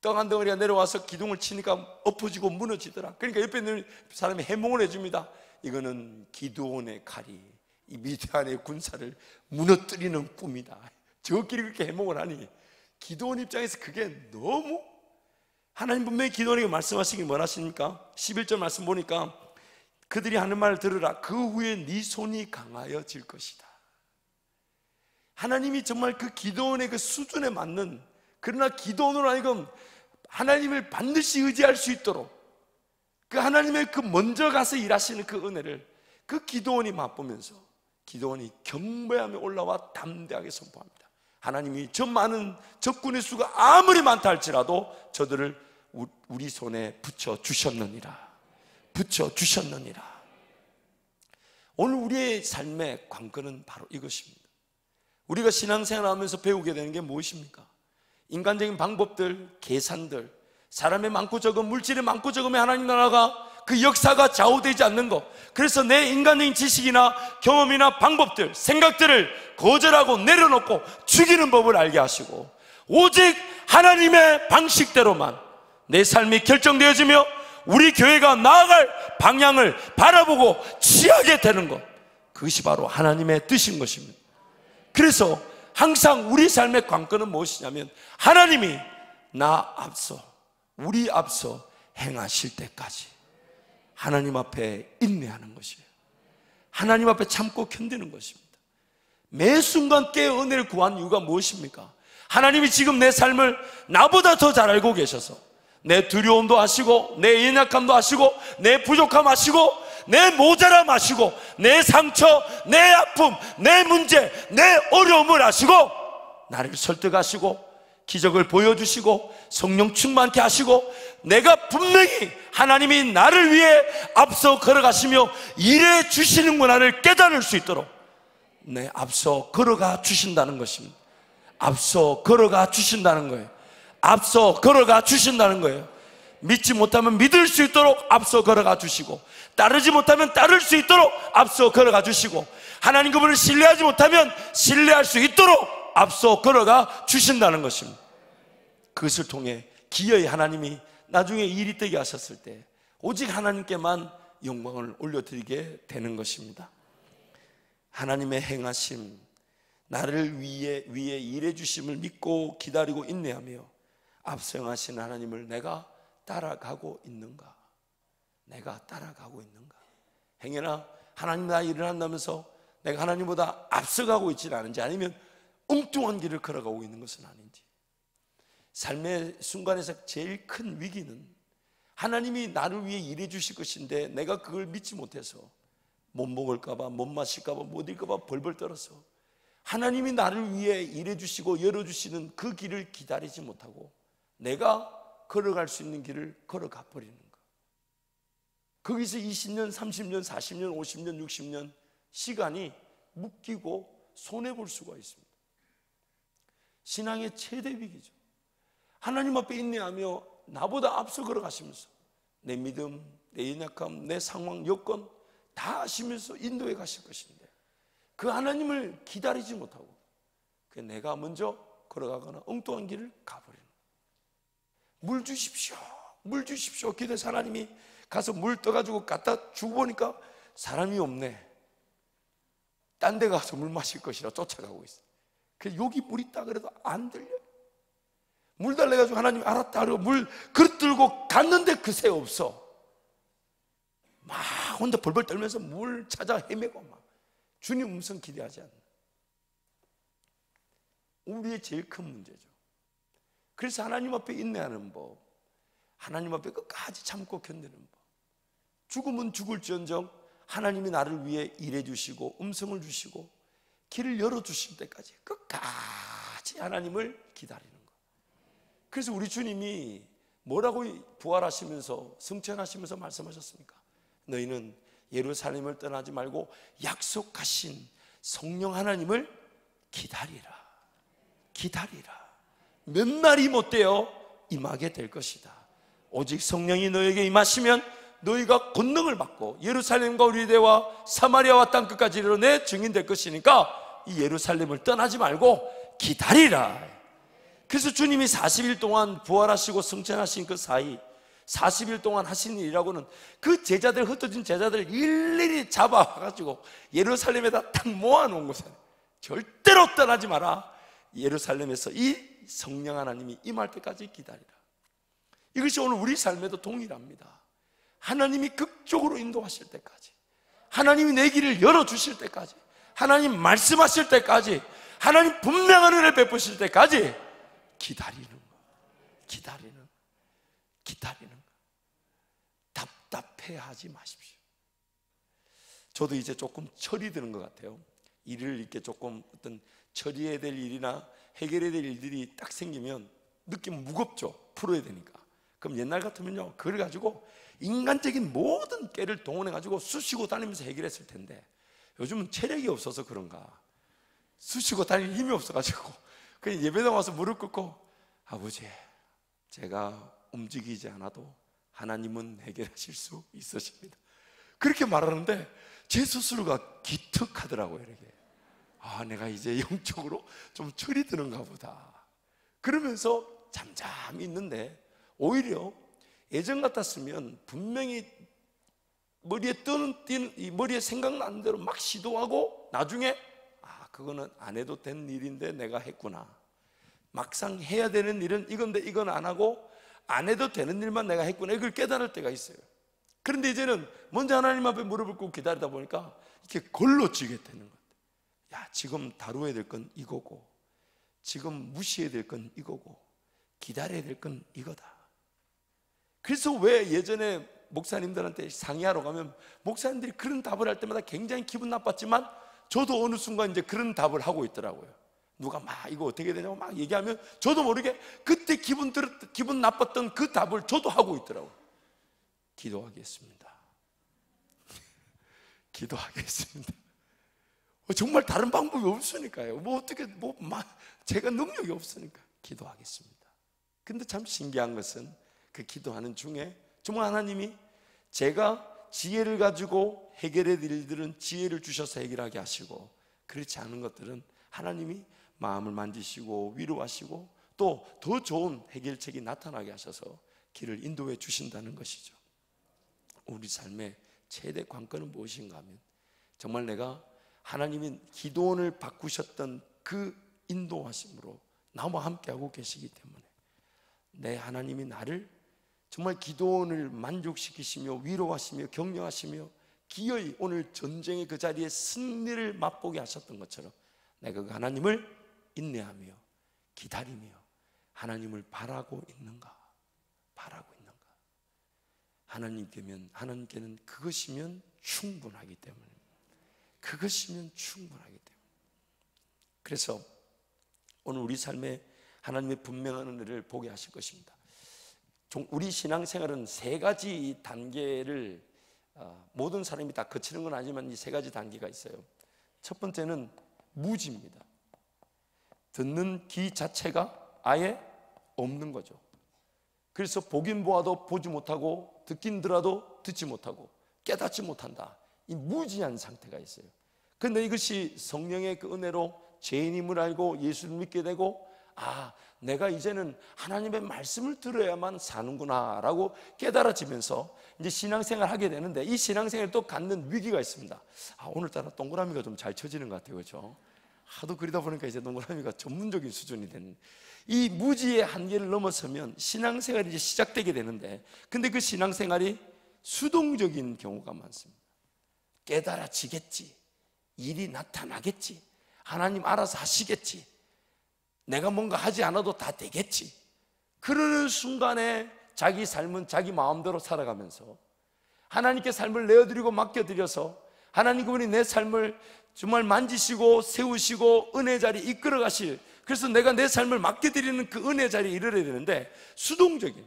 떡 한 덩어리가 내려와서 기둥을 치니까 엎어지고 무너지더라. 그러니까 옆에 있는 사람이 해몽을 해줍니다. 이거는 기드온의 칼이 이 미디안의 군사를 무너뜨리는 꿈이다. 저끼리 그렇게 해몽을 하니 기드온 입장에서 그게 너무, 하나님 분명히 기드온에게 말씀하시기 뭘 하십니까? 11절 말씀 보니까 그들이 하는 말을 들으라. 그 후에 네 손이 강하여질 것이다. 하나님이 정말 그 기드온의 그 수준에 맞는, 그러나 기드온으로 하여금 하나님을 반드시 의지할 수 있도록 그 하나님의 그 먼저 가서 일하시는 그 은혜를 그 기드온이 맛보면서 기드온이 경배하며 올라와 담대하게 선포합니다. 하나님이 저 많은 적군의 수가 아무리 많다 할지라도 저들을 우리 손에 붙여주셨느니라. 붙여주셨느니라. 오늘 우리의 삶의 관건은 바로 이것입니다. 우리가 신앙생활하면서 배우게 되는 게 무엇입니까? 인간적인 방법들, 계산들, 사람의 많고 적음, 물질의 많고 적음에 하나님 나라가 그 역사가 좌우되지 않는 것. 그래서 내 인간적인 지식이나 경험이나 방법들, 생각들을 거절하고 내려놓고 죽이는 법을 알게 하시고, 오직 하나님의 방식대로만 내 삶이 결정되어지며 우리 교회가 나아갈 방향을 바라보고 취하게 되는 것, 그것이 바로 하나님의 뜻인 것입니다. 그래서 항상 우리 삶의 관건은 무엇이냐면, 하나님이 나 앞서, 우리 앞서 행하실 때까지 하나님 앞에 인내하는 것이에요. 하나님 앞에 참고 견디는 것입니다. 매 순간 깨어 은혜를 구한 이유가 무엇입니까? 하나님이 지금 내 삶을 나보다 더 잘 알고 계셔서 내 두려움도 아시고, 내 연약함도 아시고, 내 부족함 아시고, 내 모자람 아시고, 내 상처, 내 아픔, 내 문제, 내 어려움을 아시고 나를 설득하시고 기적을 보여주시고 성령 충만케 하시고 내가 분명히 하나님이 나를 위해 앞서 걸어가시며 일해 주시는구나를 깨달을 수 있도록 앞서 걸어가 주신다는 것입니다. 앞서 걸어가 주신다는 거예요. 앞서 걸어가 주신다는 거예요. 믿지 못하면 믿을 수 있도록 앞서 걸어가 주시고, 따르지 못하면 따를 수 있도록 앞서 걸어가 주시고, 하나님 그분을 신뢰하지 못하면 신뢰할 수 있도록 앞서 걸어가 주신다는 것입니다. 그것을 통해 기어이 하나님이 나중에 일이 되게 하셨을 때 오직 하나님께만 영광을 올려드리게 되는 것입니다. 하나님의 행하심, 나를 위해 일해 주심을 믿고 기다리고 인내하며 앞서 행하신 하나님을 내가 따라가고 있는가? 내가 따라가고 있는가? 행여나 하나님 나 일을 한다면서 내가 하나님보다 앞서가고 있지는 않은지, 아니면 엉뚱한 길을 걸어가고 있는 것은 아닌지. 삶의 순간에서 제일 큰 위기는 하나님이 나를 위해 일해 주실 것인데 내가 그걸 믿지 못해서 못 먹을까봐, 못 마실까봐, 못 일까봐 벌벌 떨어서 하나님이 나를 위해 일해 주시고 열어주시는 그 길을 기다리지 못하고 내가 걸어갈 수 있는 길을 걸어가 버리는 것. 거기서 20년, 30년, 40년, 50년, 60년 시간이 묶이고 손해볼 수가 있습니다. 신앙의 최대 위기죠. 하나님 앞에 인내하며 나보다 앞서 걸어가시면서 내 믿음, 내 연약함, 내 상황, 여건 다 아시면서 인도해 가실 것인데 그 하나님을 기다리지 못하고 내가 먼저 걸어가거나 엉뚱한 길을 가버리는 거예요. 물 주십시오, 물 주십시오 기도해서 하나님이 가서 물 떠가지고 갖다 주고 보니까 사람이 없네. 딴 데 가서 물 마실 것이라 쫓아가고 있어. 그래서 여기 물 있다 그래도 안 들려요. 물 달래 가지고 하나님 알았다 하고 물 그릇 들고 갔는데 그새 없어. 막 혼자 벌벌 떨면서 물 찾아 헤매고 막 주님 음성 기대하지 않는 우리의 제일 큰 문제죠. 그래서 하나님 앞에 인내하는 법, 하나님 앞에 끝까지 참고 견디는 법. 죽으면 죽을지언정 하나님이 나를 위해 일해 주시고 음성을 주시고 길을 열어주실 때까지 끝까지 하나님을 기다리는 것. 그래서 우리 주님이 뭐라고 부활하시면서 승천하시면서 말씀하셨습니까? 너희는 예루살렘을 떠나지 말고 약속하신 성령 하나님을 기다리라. 기다리라. 몇 날이 못되어 임하게 될 것이다. 오직 성령이 너에게 임하시면 너희가 권능을 받고 예루살렘과 유대와 사마리아와 땅끝까지 이르러 내 증인 될 것이니까 이 예루살렘을 떠나지 말고 기다리라. 그래서 주님이 40일 동안 부활하시고 승천하신 그 사이 40일 동안 하신 일이라고는 그 제자들, 흩어진 제자들 일일이 잡아가지고 예루살렘에다 딱 모아놓은 곳에 절대로 떠나지 마라. 예루살렘에서 이 성령 하나님이 임할 때까지 기다리라. 이것이 오늘 우리 삶에도 동일합니다. 하나님이 극적으로 인도하실 때까지, 하나님이 내 길을 열어주실 때까지, 하나님 말씀하실 때까지, 하나님 분명한 은혜를 베푸실 때까지 기다리는 거. 기다리는 거. 답답해하지 마십시오. 저도 이제 조금 철이 드는 것 같아요. 일을 이렇게 조금 어떤 처리해야 될 일이나 해결해야 될 일들이 딱 생기면 느낌 무겁죠. 풀어야 되니까. 그럼 옛날 같으면요, 그걸 가지고 인간적인 모든 깨를 동원해가지고 쑤시고 다니면서 해결했을 텐데 요즘은 체력이 없어서 그런가 쑤시고 다닐 힘이 없어가지고 그냥 예배당 와서 무릎 꿇고 아버지, 제가 움직이지 않아도 하나님은 해결하실 수 있으십니다. 그렇게 말하는데 제 스스로가 기특하더라고요. 이렇게 내가 이제 영적으로 좀 철이 드는가 보다. 그러면서 잠잠히 있는데 오히려 예전 같았으면 분명히 머리에 머리에 생각나는 대로 막 시도하고 나중에 그거는 안 해도 된 일인데 내가 했구나. 막상 해야 되는 일은 이건데 이건 안 하고 안 해도 되는 일만 내가 했구나. 이걸 깨달을 때가 있어요. 그런데 이제는 먼저 하나님 앞에 무릎을 꿇고 기다리다 보니까 이렇게 걸러지게 되는 것 같아요. 지금 다루어야 될 건 이거고, 지금 무시해야 될 건 이거고, 기다려야 될 건 이거다. 그래서 왜 예전에 목사님들한테 상의하러 가면 목사님들이 그런 답을 할 때마다 굉장히 기분 나빴지만 저도 어느 순간 이제 그런 답을 하고 있더라고요. 누가 막 이거 어떻게 되냐고 막 얘기하면 저도 모르게 그때 기분 나빴던 그 답을 저도 하고 있더라고요. 기도하겠습니다. 기도하겠습니다. 정말 다른 방법이 없으니까요. 제가 능력이 없으니까 기도하겠습니다. 근데 참 신기한 것은 그 기도하는 중에 정말 하나님이 제가 지혜를 가지고 해결해야 될 일들은 지혜를 주셔서 해결하게 하시고, 그렇지 않은 것들은 하나님이 마음을 만지시고 위로하시고 또 더 좋은 해결책이 나타나게 하셔서 길을 인도해 주신다는 것이죠. 우리 삶의 최대 관건은 무엇인가 하면 정말 내가 하나님이 기도원을 바꾸셨던 그 인도하심으로 나와 함께하고 계시기 때문에 내 하나님이 나를 정말 기도원을 만족시키시며 위로하시며 격려하시며 기어이 오늘 전쟁의 그 자리에 승리를 맛보게 하셨던 것처럼 내가 그 하나님을 인내하며 기다리며 하나님을 바라고 있는가? 하나님께는 그것이면 충분하기 때문에, 그래서 오늘 우리 삶에 하나님의 분명한 은혜를 보게 하실 것입니다. 우리 신앙생활은 세 가지 단계를 모든 사람이 다 거치는 건 아니지만 이 세 가지 단계가 있어요. 첫 번째는 무지입니다. 듣는 귀 자체가 아예 없는 거죠. 그래서 보긴 보아도 보지 못하고 듣긴 들어도 듣지 못하고 깨닫지 못한다. 이 무지한 상태가 있어요. 그런데 이것이 성령의 그 은혜로 죄인임을 알고 예수를 믿게 되고, 내가 이제는 하나님의 말씀을 들어야만 사는구나 라고 깨달아지면서 이제 신앙생활을 하게 되는데, 이 신앙생활을 또 갖는 위기가 있습니다. 오늘따라 동그라미가 좀 잘 쳐지는 것 같아요. 그렇죠? 하도 그러다 보니까 이제 동그라미가 전문적인 수준이 되는, 이 무지의 한계를 넘어서면 신앙생활이 이제 시작되게 되는데, 근데 그 신앙생활이 수동적인 경우가 많습니다. 깨달아지겠지, 일이 나타나겠지, 하나님 알아서 하시겠지, 내가 뭔가 하지 않아도 다 되겠지, 그러는 순간에 자기 삶은 자기 마음대로 살아가면서 하나님께 삶을 내어드리고 맡겨드려서 하나님 그분이 내 삶을 정말 만지시고 세우시고 은혜 자리에 이끌어 가실, 그래서 내가 내 삶을 맡겨드리는 그 은혜 자리에 이르러야 되는데 수동적인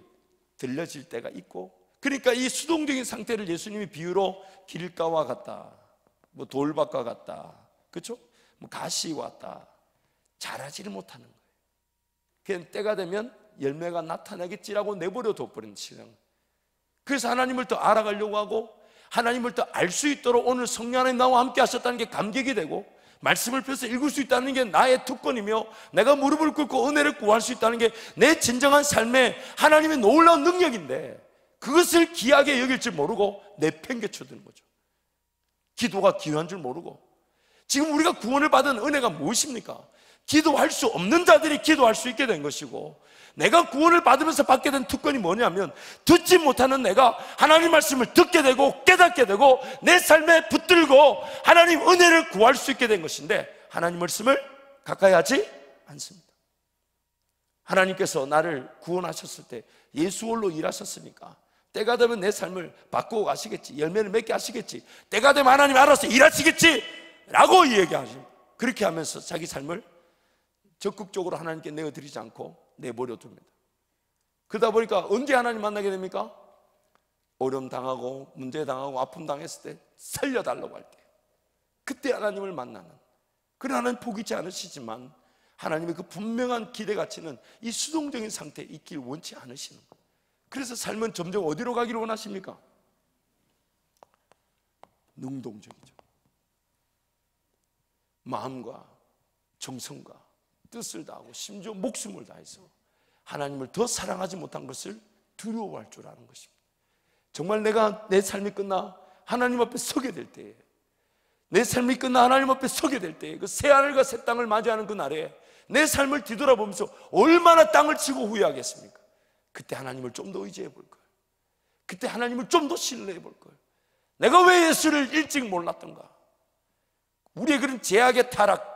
들려질 때가 있고, 그러니까 이 수동적인 상태를 예수님이 비유로 길가와 같다, 돌밭과 같다, 그렇죠? 가시와 같다, 자라지를 못하는 거예요. 그냥 때가 되면 열매가 나타나겠지라고 내버려 둬버리는 신앙. 그래서 하나님을 더 알아가려고 하고 하나님을 더 알 수 있도록 오늘 성령 하나님 나와 함께 하셨다는 게 감격이 되고, 말씀을 펴서 읽을 수 있다는 게 나의 특권이며, 내가 무릎을 꿇고 은혜를 구할 수 있다는 게 내 진정한 삶에 하나님의 놀라운 능력인데, 그것을 귀하게 여길 줄 모르고 내팽개쳐드는 거죠. 기도가 귀한 줄 모르고. 지금 우리가 구원을 받은 은혜가 무엇입니까? 기도할 수 없는 자들이 기도할 수 있게 된 것이고, 내가 구원을 받으면서 받게 된 특권이 뭐냐면, 듣지 못하는 내가 하나님 말씀을 듣게 되고 깨닫게 되고 내 삶에 붙들고 하나님 은혜를 구할 수 있게 된 것인데, 하나님 말씀을 가까이 하지 않습니다. 하나님께서 나를 구원하셨을 때 예수 홀로 일하셨으니까 때가 되면 내 삶을 바꾸고 가시겠지, 열매를 맺게 하시겠지, 때가 되면 하나님 알아서 일하시겠지 라고 얘기하십니다. 그렇게 하면서 자기 삶을 적극적으로 하나님께 내어드리지 않고 내버려 둡니다. 그러다 보니까 언제 하나님 만나게 됩니까? 어려움 당하고 문제 당하고 아픔 당했을 때 살려달라고 할 때, 그때 하나님을 만나는, 그런 하나님 포기치 않으시지만 하나님의 그 분명한 기대가치는 이 수동적인 상태에 있길 원치 않으시는 거예요. 그래서 삶은 점점 어디로 가기를 원하십니까? 능동적이죠. 마음과 정성과 뜻을 다하고 심지어 목숨을 다해서 하나님을 더 사랑하지 못한 것을 두려워할 줄 아는 것입니다. 정말 내가 내 삶이 끝나 하나님 앞에 서게 될 때에, 내 삶이 끝나 하나님 앞에 서게 될 때에, 그 새하늘과 새 땅을 맞이하는 그 날에 내 삶을 뒤돌아보면서 얼마나 땅을 치고 후회하겠습니까? 그때 하나님을 좀 더 의지해 볼 거예요. 그때 하나님을 좀 더 신뢰해 볼 거예요. 내가 왜 예수를 일찍 몰랐던가? 우리의 그런 제약의 타락,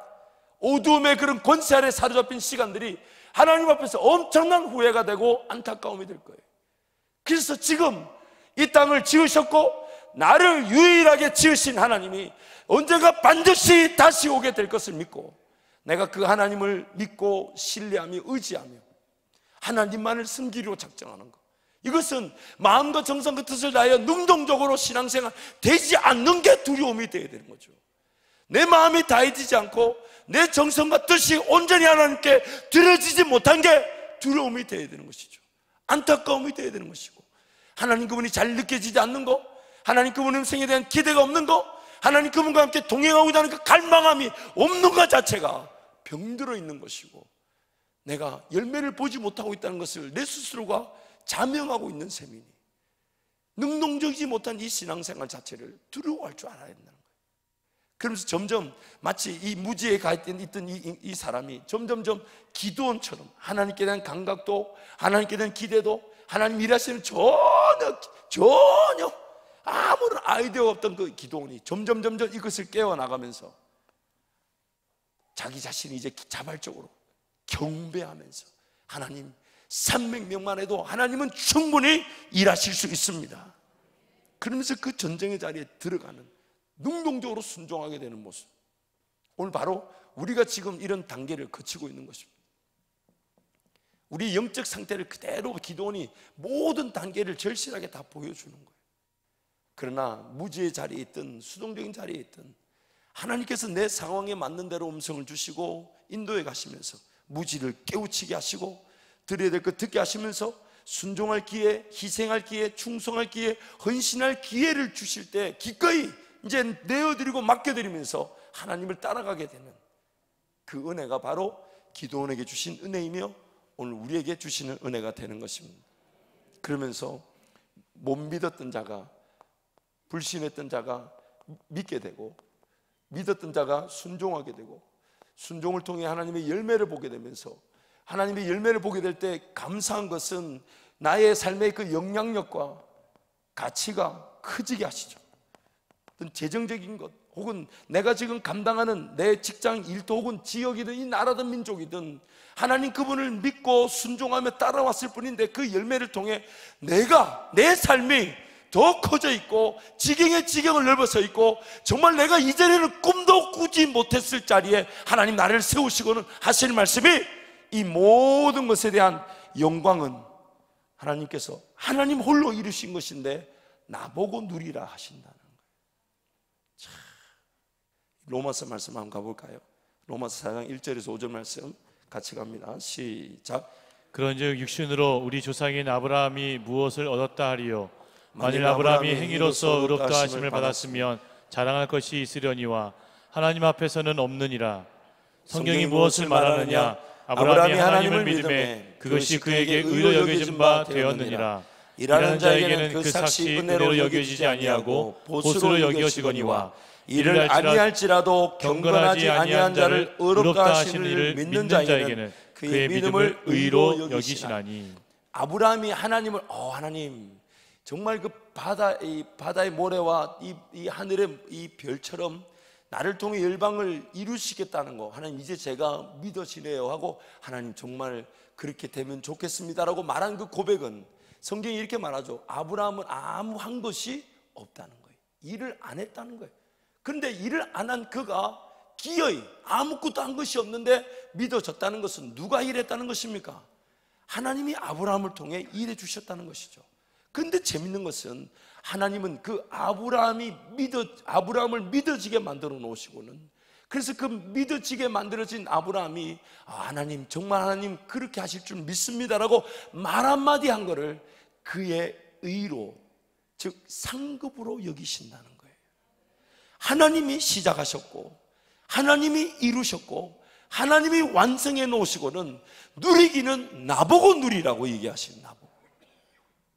어두움의 그런 권세 아래 사로잡힌 시간들이 하나님 앞에서 엄청난 후회가 되고 안타까움이 될 거예요. 그래서 지금 이 땅을 지으셨고 나를 유일하게 지으신 하나님이 언젠가 반드시 다시 오게 될 것을 믿고, 내가 그 하나님을 믿고 신뢰하며 의지하며 하나님만을 섬기려고 작정하는 것, 이것은 마음과 정성과 뜻을 다하여 능동적으로 신앙생활 되지 않는 게 두려움이 되어야 되는 거죠. 내 마음이 다해지지 않고 내 정성과 뜻이 온전히 하나님께 드려지지 못한 게 두려움이 되어야 되는 것이죠. 안타까움이 되어야 되는 것이고, 하나님 그분이 잘 느껴지지 않는 거, 하나님 그분의 음성에 대한 기대가 없는 거, 하나님 그분과 함께 동행하고 있다는 그 갈망함이 없는 것 자체가 병들어 있는 것이고, 내가 열매를 보지 못하고 있다는 것을 내 스스로가 자명하고 있는 셈이니 능동적이지 못한 이 신앙생활 자체를 두려워할 줄 알아야 된다는 거예요. 그러면서 점점 마치 이 무지에 가 있던 이 사람이 점점점 기도원처럼 하나님께 대한 감각도, 하나님께 대한 기대도, 하나님 일하시는 전혀 아무런 아이디어가 없던 그 기도원이 점점 이것을 깨어나가면서 자기 자신이 이제 자발적으로 경배하면서 하나님 300명만 해도 하나님은 충분히 일하실 수 있습니다, 그러면서 그 전쟁의 자리에 들어가는, 능동적으로 순종하게 되는 모습, 오늘 바로 우리가 지금 이런 단계를 거치고 있는 것입니다. 우리 영적 상태를 그대로 기도원이 모든 단계를 절실하게 다 보여주는 거예요. 그러나 무지의 자리에 있든 수동적인 자리에 있든 하나님께서 내 상황에 맞는 대로 음성을 주시고 인도해 가시면서 무지를 깨우치게 하시고 드려야 될 것 듣게 하시면서 순종할 기회, 희생할 기회, 충성할 기회, 헌신할 기회를 주실 때 기꺼이 이제 내어드리고 맡겨드리면서 하나님을 따라가게 되는 그 은혜가 바로 기도원에게 주신 은혜이며 오늘 우리에게 주시는 은혜가 되는 것입니다. 그러면서 못 믿었던 자가, 불신했던 자가 믿게 되고, 믿었던 자가 순종하게 되고, 순종을 통해 하나님의 열매를 보게 되면서, 하나님의 열매를 보게 될 때 감사한 것은 나의 삶의 그 영향력과 가치가 커지게 하시죠. 어떤 재정적인 것, 혹은 내가 지금 감당하는 내 직장 일도, 혹은 지역이든 이 나라든 민족이든 하나님 그분을 믿고 순종하며 따라왔을 뿐인데 그 열매를 통해 내 삶이 더 커져 있고 지경의 지경을 넓어서 있고, 정말 내가 이전에는 꿈도 꾸지 못했을 자리에 하나님 나를 세우시고는 하시는 말씀이, 이 모든 것에 대한 영광은 하나님께서 하나님 홀로 이루신 것인데 나보고 누리라 하신다는 거예요. 자, 로마서 말씀 한번 가볼까요? 로마서 4장 1절에서 5절 말씀 같이 갑니다. 시작. 그런즉 육신으로 우리 조상인 아브라함이 무엇을 얻었다 하리요? 만일 아브라함이 행위로서 의롭다 하심을 받았으면 자랑할 것이 있으려니와 하나님 앞에서는 없느니라. 성경이 무엇을 말하느냐? 아브라함이 하나님을 믿음에 그것이 그에게 의로 여겨진 바 되었느니라. 일하는 자에게는 그 삭시 은혜로 여겨지지 아니하고 보수로 여겨지거니와 이를 아니할지라도 경건하지 아니한 자를 의롭다 하시는 이를 믿는 자에게는 그의 믿음을 의로 여기시나니. 아브라함이 하나님을 하나님 정말 그 바다의 모래와 이 하늘의 이 별처럼 나를 통해 열방을 이루시겠다는 거, 하나님 이제 제가 믿어지네요 하고 하나님 정말 그렇게 되면 좋겠습니다라고 말한 그 고백은 성경이 이렇게 말하죠. 아브라함은 아무 한 것이 없다는 거예요. 일을 안 했다는 거예요. 그런데 일을 안 한 그가 기어이 아무것도 한 것이 없는데 믿어졌다는 것은 누가 일했다는 것입니까? 하나님이 아브라함을 통해 일해 주셨다는 것이죠. 그런데 재밌는 것은 하나님은 그 아브라함을 믿어지게 만들어 놓으시고는, 그래서 그 믿어지게 만들어진 아브라함이 하나님 정말 하나님 그렇게 하실 줄 믿습니다라고 말 한마디 한 거를 그의 의로, 즉 상급으로 여기신다는 거예요. 하나님이 시작하셨고 하나님이 이루셨고 하나님이 완성해 놓으시고는 누리기는 나보고 누리라고 얘기하신, 나보고.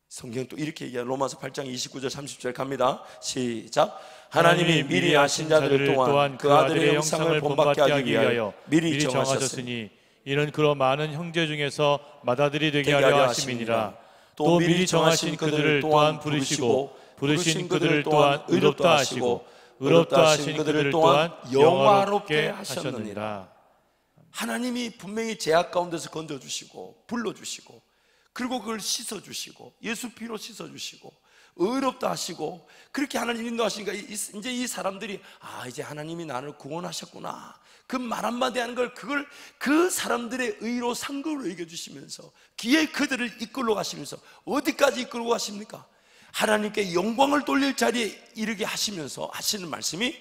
성경 또 이렇게 얘기해요. 로마서 8장 29절 30절 갑니다. 시작. 하나님이 미리 아신 자들을 또한 그 아들의 형상을 본받게 하기 위하여 미리 정하셨으니 이는 그로 많은 형제 중에서 맏아들이 되게 하려 하심이니라. 또 미리 정하신 그들을 또한 부르시고 부르신 그들을 또한 의롭다 하시고 의롭다 하신 그들을 또한 영화롭게 하셨느니라. 하나님이 분명히 죄악 가운데서 건져주시고 불러주시고, 그리고 그걸 씻어주시고 예수 피로 씻어주시고 어렵다 하시고 그렇게 하나님 인도하시니까 이제 이 사람들이 이제 하나님이 나를 구원하셨구나, 그 말 한마디 하는 걸 그걸 그 사람들의 의로 상급으로 여겨주시면서 귀에 그들을 이끌고 가시면서 어디까지 이끌고 가십니까? 하나님께 영광을 돌릴 자리에 이르게 하시면서 하시는 말씀이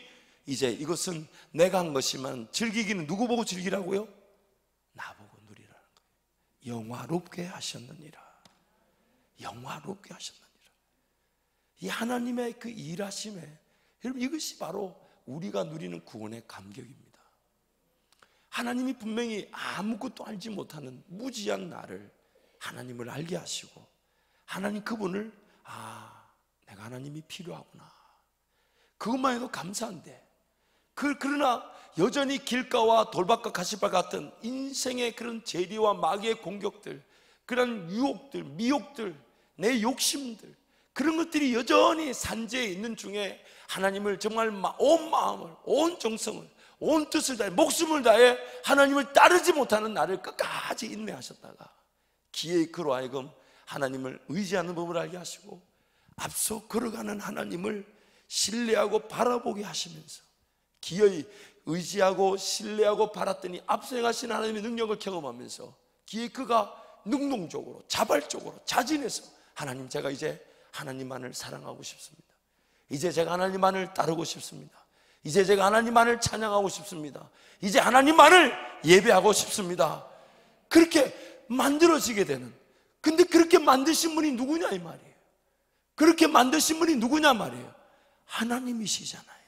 이제 이것은 내가 한 것이면 즐기기는 누구 보고 즐기라고요? 나보고 누리라는 거예요. 영화롭게 하셨느니라. 영화롭게 하셨느니라. 이 하나님의 그 일하심에, 여러분 이것이 바로 우리가 누리는 구원의 감격입니다. 하나님이 분명히 아무것도 알지 못하는 무지한 나를 하나님을 알게 하시고, 하나님 그분을 내가 하나님이 필요하구나, 그것만 해도 감사한데, 그러나 여전히 길가와 돌밭과 가시밭 같은 인생의 그런 재리와 마귀의 공격들, 그런 유혹들, 미혹들, 내 욕심들, 그런 것들이 여전히 산재에 있는 중에 하나님을 정말 온 마음을, 온 정성을, 온 뜻을 다해, 목숨을 다해 하나님을 따르지 못하는 나를 끝까지 인내하셨다가 기에 그로 하여금 하나님을 의지하는 법을 알게 하시고 앞서 걸어가는 하나님을 신뢰하고 바라보게 하시면서 기어이 의지하고 신뢰하고 바랐더니 앞서 행하신 하나님의 능력을 경험하면서 기에 그가 능동적으로 자발적으로 자진해서 하나님, 제가 이제 하나님만을 사랑하고 싶습니다. 이제 제가 하나님만을 따르고 싶습니다. 이제 제가 하나님만을 찬양하고 싶습니다. 이제 하나님만을 예배하고 싶습니다. 그렇게 만들어지게 되는, 근데 그렇게 만드신 분이 누구냐 이 말이에요. 그렇게 만드신 분이 누구냐 말이에요. 하나님이시잖아요.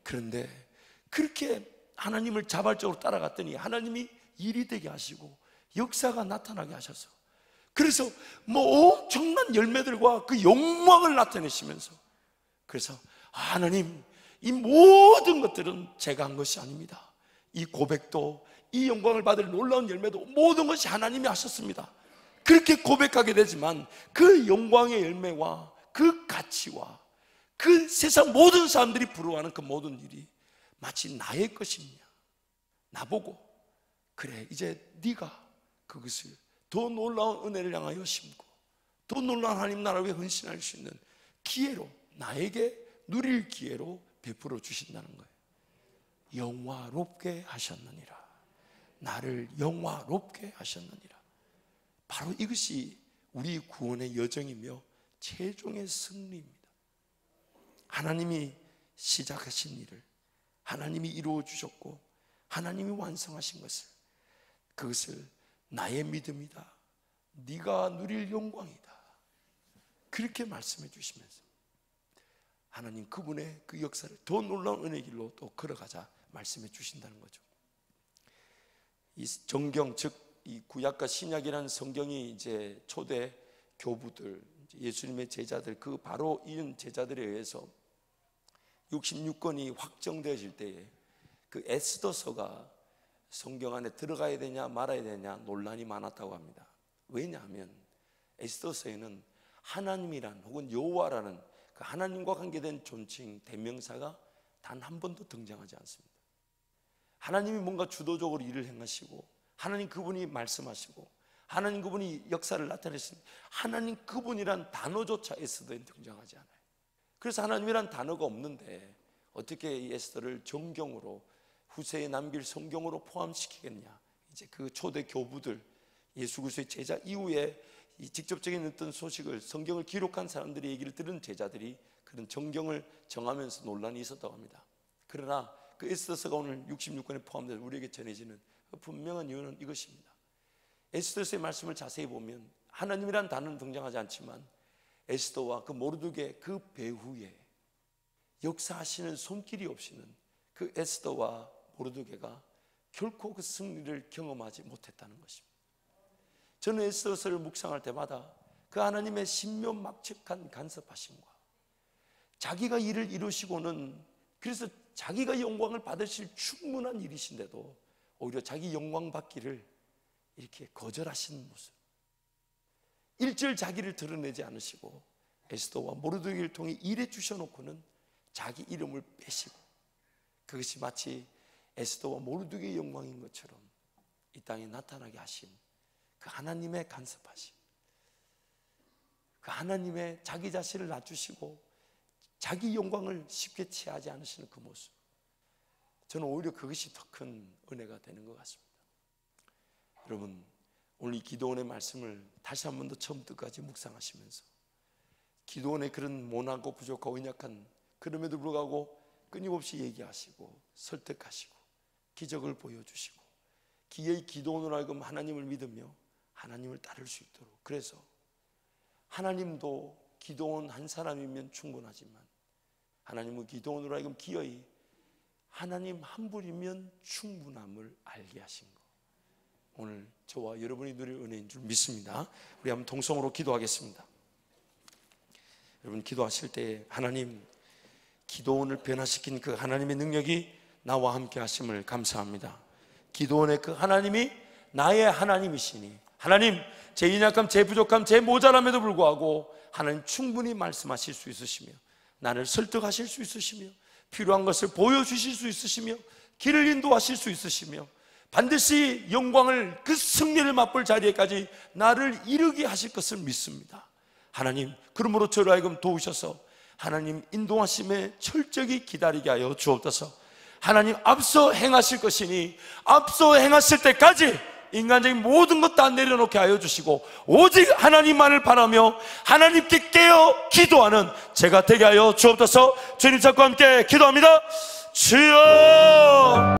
그런데 그렇게 하나님을 자발적으로 따라갔더니 하나님이 일이 되게 하시고 역사가 나타나게 하셔서, 그래서 엄청난 열매들과 그 영광을 나타내시면서, 그래서 하나님, 이 모든 것들은 제가 한 것이 아닙니다. 이 고백도, 이 영광을 받을 놀라운 열매도 모든 것이 하나님이 하셨습니다. 그렇게 고백하게 되지만 그 영광의 열매와 그 가치와 그 세상 모든 사람들이 부러워하는 그 모든 일이 마치 나의 것이냐, 나보고 그래 이제 네가 그것을 더 놀라운 은혜를 향하여 심고 더 놀라운 하나님 나라를 위해 헌신할 수 있는 기회로, 나에게 누릴 기회로 베풀어 주신다는 거예요. 영화롭게 하셨느니라. 나를 영화롭게 하셨느니라. 바로 이것이 우리 구원의 여정이며 최종의 승리입니다. 하나님이 시작하신 일을 하나님이 이루어 주셨고 하나님이 완성하신 것을, 그것을 나의 믿음이다, 네가 누릴 영광이다, 그렇게 말씀해 주시면서 하나님 그분의 그 역사를 더 놀라운 은혜의 길로 또 걸어가자 말씀해 주신다는 거죠. 이 정경, 즉 이 구약과 신약이라는 성경이 이제 초대 교부들, 예수님의 제자들, 그 바로 이은 제자들에 의해서 66권이 확정되어질 때에 그 에스더서가 성경 안에 들어가야 되냐 말아야 되냐 논란이 많았다고 합니다. 왜냐하면 에스더서에는 하나님이란 혹은 여호와라는 그 하나님과 관계된 존칭, 대명사가 단 한 번도 등장하지 않습니다. 하나님이 뭔가 주도적으로 일을 행하시고 하나님 그분이 말씀하시고 하나님 그분이 역사를 나타내시는 하나님 그분이란 단어조차 에스더에 등장하지 않아요. 그래서 하나님이란 단어가 없는데 어떻게 이 에스더를 정경으로, 후세에 남길 성경으로 포함시키겠냐. 이제 그 초대 교부들, 예수 그리스도의 제자 이후에 이 직접적인 어떤 소식을, 성경을 기록한 사람들의 얘기를 들은 제자들이 그런 정경을 정하면서 논란이 있었다고 합니다. 그러나 그 에스더서가 오늘 66권에 포함돼서 우리에게 전해지는 그 분명한 이유는 이것입니다. 에스더서의 말씀을 자세히 보면 하나님이란 단어는 등장하지 않지만 에스더와 그 모르드게 그 배후에 역사하시는 손길이 없이는 그 에스더와 모르드게가 결코 그 승리를 경험하지 못했다는 것입니다. 저는 에스더서를 묵상할 때마다 그 하나님의 신묘막측한 간섭하심과 자기가 일을 이루시고는, 그래서 자기가 영광을 받으실 충분한 일이신데도 오히려 자기 영광 받기를 이렇게 거절하시는 모습, 일절 자기를 드러내지 않으시고 에스더와 모르드게를 통해 일해 주셔놓고는 자기 이름을 빼시고, 그것이 마치 에스더와 모르드게의 영광인 것처럼 이 땅에 나타나게 하신 그 하나님의 간섭하심, 그 하나님의 자기 자신을 낮추시고 자기 영광을 쉽게 취하지 않으시는 그 모습, 저는 오히려 그것이 더 큰 은혜가 되는 것 같습니다. 여러분, 오늘 이 기도원의 말씀을 다시 한 번 더 처음부터까지 묵상하시면서 기도원의 그런 모나고 부족하고 연약한, 그럼에도 불구하고 끊임없이 얘기하시고 설득하시고 기적을 보여주시고 기의 기도원으로 하여금 하나님을 믿으며 하나님을 따를 수 있도록, 그래서 하나님도 기도원 한 사람이면 충분하지만 하나님은 기도원으로 하여금 기어이 하나님 한 분이면 충분함을 알게 하신 것, 오늘 저와 여러분이 누릴 은혜인 줄 믿습니다. 우리 한번 동성으로 기도하겠습니다. 여러분, 기도하실 때 하나님, 기도원을 변화시킨 그 하나님의 능력이 나와 함께 하심을 감사합니다. 기도원의 그 하나님이 나의 하나님이시니, 하나님, 제 연약함, 제 부족함, 제 모자람에도 불구하고 하나님 충분히 말씀하실 수 있으시며 나를 설득하실 수 있으시며 필요한 것을 보여주실 수 있으시며 길을 인도하실 수 있으시며 반드시 영광을, 그 승리를 맛볼 자리에까지 나를 이르게 하실 것을 믿습니다. 하나님, 그러므로 저를 하여금 도우셔서 하나님 인도하심에 철저히 기다리게 하여 주옵소서. 하나님 앞서 행하실 것이니 앞서 행하실 때까지 인간적인 모든 것 다 내려놓게 하여 주시고 오직 하나님만을 바라며 하나님께 깨어 기도하는 제가 되게 하여 주옵소서. 주님 찾고 함께 기도합니다. 주여!